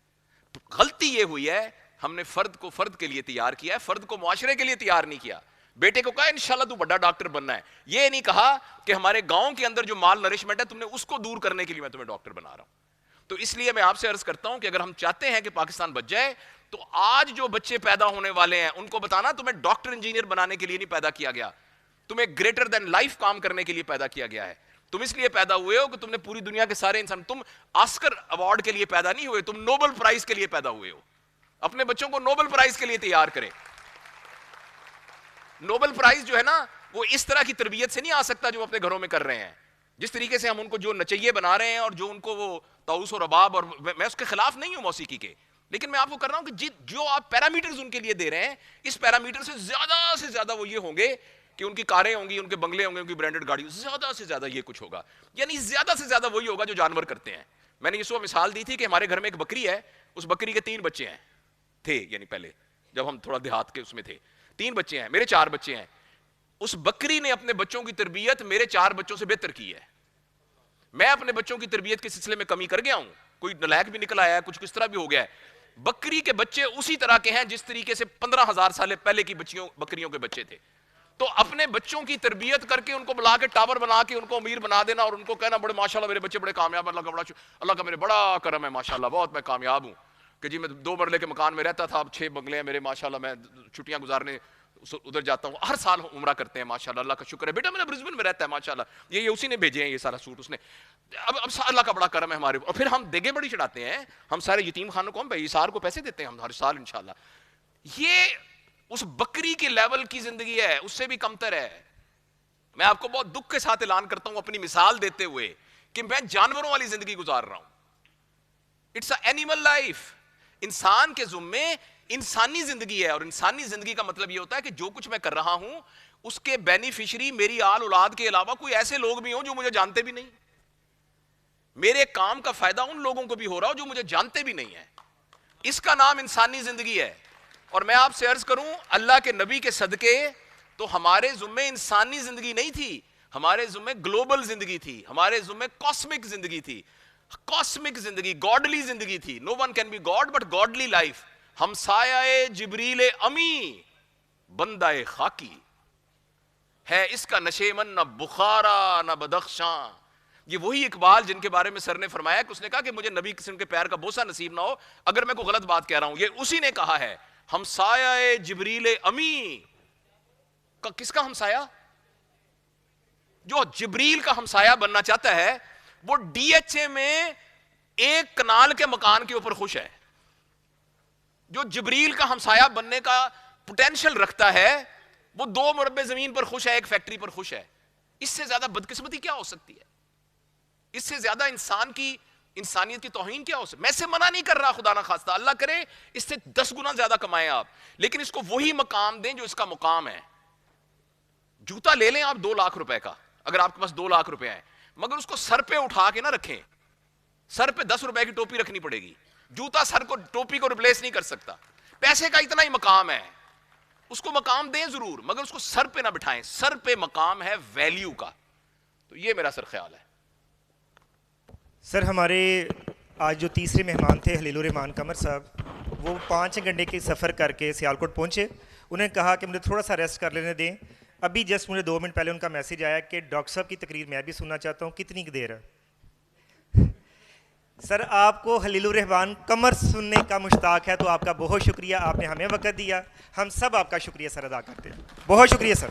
غلطی یہ ہوئی ہے ہم نے فرد کو فرد کے لیے تیار کیا ہے، فرد کو معاشرے کے لیے تیار نہیں کیا. بیٹے کو کہا انشاءاللہ تو بڑا ڈاکٹر بننا ہے، یہ نہیں کہا کہ ہمارے گاؤں کے اندر جو مال نرشمنٹ ہے تم نے اس کو دور کرنے کے لیے میں تمہیں ڈاکٹر بنا رہا ہوں. تو اس لیے میں آپ سے عرض کرتا ہوں کہ اگر ہم چاہتے ہیں کہ پاکستان بچ جائے تو آج جو بچے پیدا ہونے والے ہیں ان کو بتانا تمہیں ڈاکٹر انجینئر بنانے کے لیے نہیں پیدا کیا گیا، تمہیں گریٹر دین لائف کام کرنے کے لیے پیدا کیا گیا ہے. تم اس لیے پیدا ہوئے ہو کہ تم نے پوری دنیا کے سارے انسان، تم آسکر ایوارڈ کے لیے پیدا نہیں ہوئے، تم نوبل پرائز کے لیے پیدا ہوئے ہو. اپنے بچوں کو نوبل پرائز کے لیے تیار کریں. نوبل پرائز جو ہے نا وہ اس طرح کی تربیت سے نہیں آ سکتا جو اپنے گھروں میں کر رہے ہیں. جس طریقے سے ہم ان کو جو نچیے بنا رہے ہیں اور جو ان کو وہ طاؤس و رباب، اور میں اس کے خلاف نہیں ہوں موسیقی کے، لیکن میں آپ کو کر رہا ہوں کہ جو آپ پیرامیٹرز ان کے لیے دے رہے ہیں، اس پیرامیٹر سے زیادہ وہ یہ ہوں گے کہ ان کی کاریں ہوں گی، ان کے بنگلے ہوں گے، ان کی برانڈڈ گاڑی، زیادہ سے زیادہ یہ کچھ ہوگا، یعنی زیادہ سے زیادہ وہی ہوگا جو جانور کرتے ہیں. میں نے اس وقت مثال دی تھی کہ ہمارے گھر میں ایک بکری ہے، اس بکری کے 3 بچے ہیں تھے، یعنی پہلے جب ہم تھوڑا دیہات کے اس میں تھے، 3 بچے ہیں، میرے 4 بچے ہیں. اس بکری نے اپنے بچوں کی تربیت میرے 4 بچوں سے بہتر کی ہے. میں اپنے بچوں کی تربیت کے سلسلے میں کمی کر گیا ہوں، کوئی نلائق بھی نکل آیا ہے، کچھ کس طرح بھی ہو گیا ہے. بکری کے بچے اسی طرح کے ہیں جس طریقے سے 15,000 سال پہلے کی بکریوں کے بچے تھے. تو اپنے بچوں کی تربیت کر کے ان کو بلا کے ٹاور بنا کے ان کو امیر بنا دینا اور ان کو کہنا بڑے ماشاءاللہ میرے بچے بڑے کامیاب، اللہ کا میرے بڑا کرم ہے ماشاءاللہ، بہت میں کامیاب ہوں کہ جی میں 2 مرلے کے مکان میں رہتا تھا، اب 6 بنگلے ہیں میرے ماشاءاللہ، میں چھٹیاں گزارنے ادھر جاتا ہوں، ہر سال عمرہ کرتے ہیں ماشاءاللہ، اللہ کا شکر ہے. بیٹا میرا برزبن میں رہتا ہے ماشاءاللہ، یہ اسی نے بھیجے ہیں یہ سارا سوٹ اس نے، اب اللہ کا بڑا کرم ہے ہمارے. اور پھر ہم دیگیں بڑی چڑھاتے ہیں، ہم سارے یتیم خانوں کو ہم ایسار کو پیسے دیتے ہیں ہم ہر سال انشاءاللہ. یہ اس بکری کے لیول کی زندگی ہے، اس سے بھی کمتر ہے. میں آپ کو بہت دکھ کے ساتھ اعلان کرتا ہوں اپنی مثال دیتے ہوئے کہ میں جانوروں والی زندگی گزار رہا ہوں. It's a animal life. انسان کے ذمے انسانی زندگی ہے، اور انسانی زندگی کا مطلب یہ ہوتا ہے کہ جو کچھ میں کر رہا ہوں اس کے بینیفیشری میری آل اولاد کے علاوہ کوئی ایسے لوگ بھی ہوں جو مجھے جانتے بھی نہیں. میرے کام کا فائدہ ان لوگوں کو بھی ہو رہا ہو جو مجھے جانتے بھی نہیں ہیں. اس کا نام انسانی زندگی ہے. اور میں آپ سے عرض کروں اللہ کے نبی کے صدقے تو ہمارے ذمے انسانی زندگی نہیں تھی، ہمارے ذمے گلوبل زندگی تھی، ہمارے ذمے کاسمک زندگی تھی، کاسمک زندگی، گاڈلی زندگی تھی. No one can be god but godly life. ہمسایہ جبریل امی بندہ خاکی ہے، اس کا نشیمن نہ بخارا نہ بدخشاں. یہ وہی اقبال جن کے بارے میں سر نے فرمایا کہ اس نے کہا کہ مجھے نبی قسم کے پیر کا بوسہ نصیب نہ ہو اگر میں کوئی غلط بات کہہ رہا ہوں. یہ اسی نے کہا ہے. ہمسایہ جبریل امی، کس کا ہمسایہ؟ جو جبریل کا ہمسایہ بننا چاہتا ہے وہ ڈی ایچ اے میں 1 کنال کے مکان کے اوپر خوش ہے. جو جبریل کا ہمسایہ بننے کا پوٹینشل رکھتا ہے وہ 2 مربع زمین پر خوش ہے، 1 فیکٹری پر خوش ہے. اس سے زیادہ بدقسمتی کیا ہو سکتی ہے؟ اس سے زیادہ انسان کی انسانیت کی توہین کیا ہو سکتی ہے؟ میں سے منع نہیں کر رہا، خدا نہ خواستہ، اللہ کرے اس سے 10 گنا زیادہ کمائیں آپ، لیکن اس کو وہی مقام دیں جو اس کا مقام ہے. جوتا لے لیں آپ 2 لاکھ روپے کا، اگر آپ کے پاس 2 لاکھ روپے ہیں، مگر اس کو سر پہ اٹھا کے نہ رکھیں. سر پہ 10 روپے کی ٹوپی رکھنی پڑے گی. جوتا سر کو ٹوپی کو ریپلیس نہیں کر سکتا. پیسے کا اتنا ہی مقام ہے، اس کو مقام دیں ضرور، مگر اس کو سر پہ نہ بٹھائیں. سر پہ مقام ہے ویلیو کا. تو یہ میرا سر خیال ہے. سر ہمارے آج جو تیسرے مہمان تھے حلیل الرحمان قمر صاحب، وہ 5 گھنٹے کے سفر کر کے سیالکوٹ پہنچے. انہوں نے کہا کہ مجھے تھوڑا سا ریسٹ کر لینے دیں. ابھی جسٹ مجھے 2 منٹ پہلے ان کا میسیج آیا کہ ڈاکٹر صاحب کی تقریر میں بھی سننا چاہتا ہوں. کتنی دیر ہے سر؟ آپ کو حلیل الرحمان قمر سننے کا مشتاق ہے تو آپ کا بہت شکریہ، آپ نے ہمیں وقت دیا. ہم سب آپ کا شکریہ سر ادا کرتے ہیں. بہت شکریہ سر.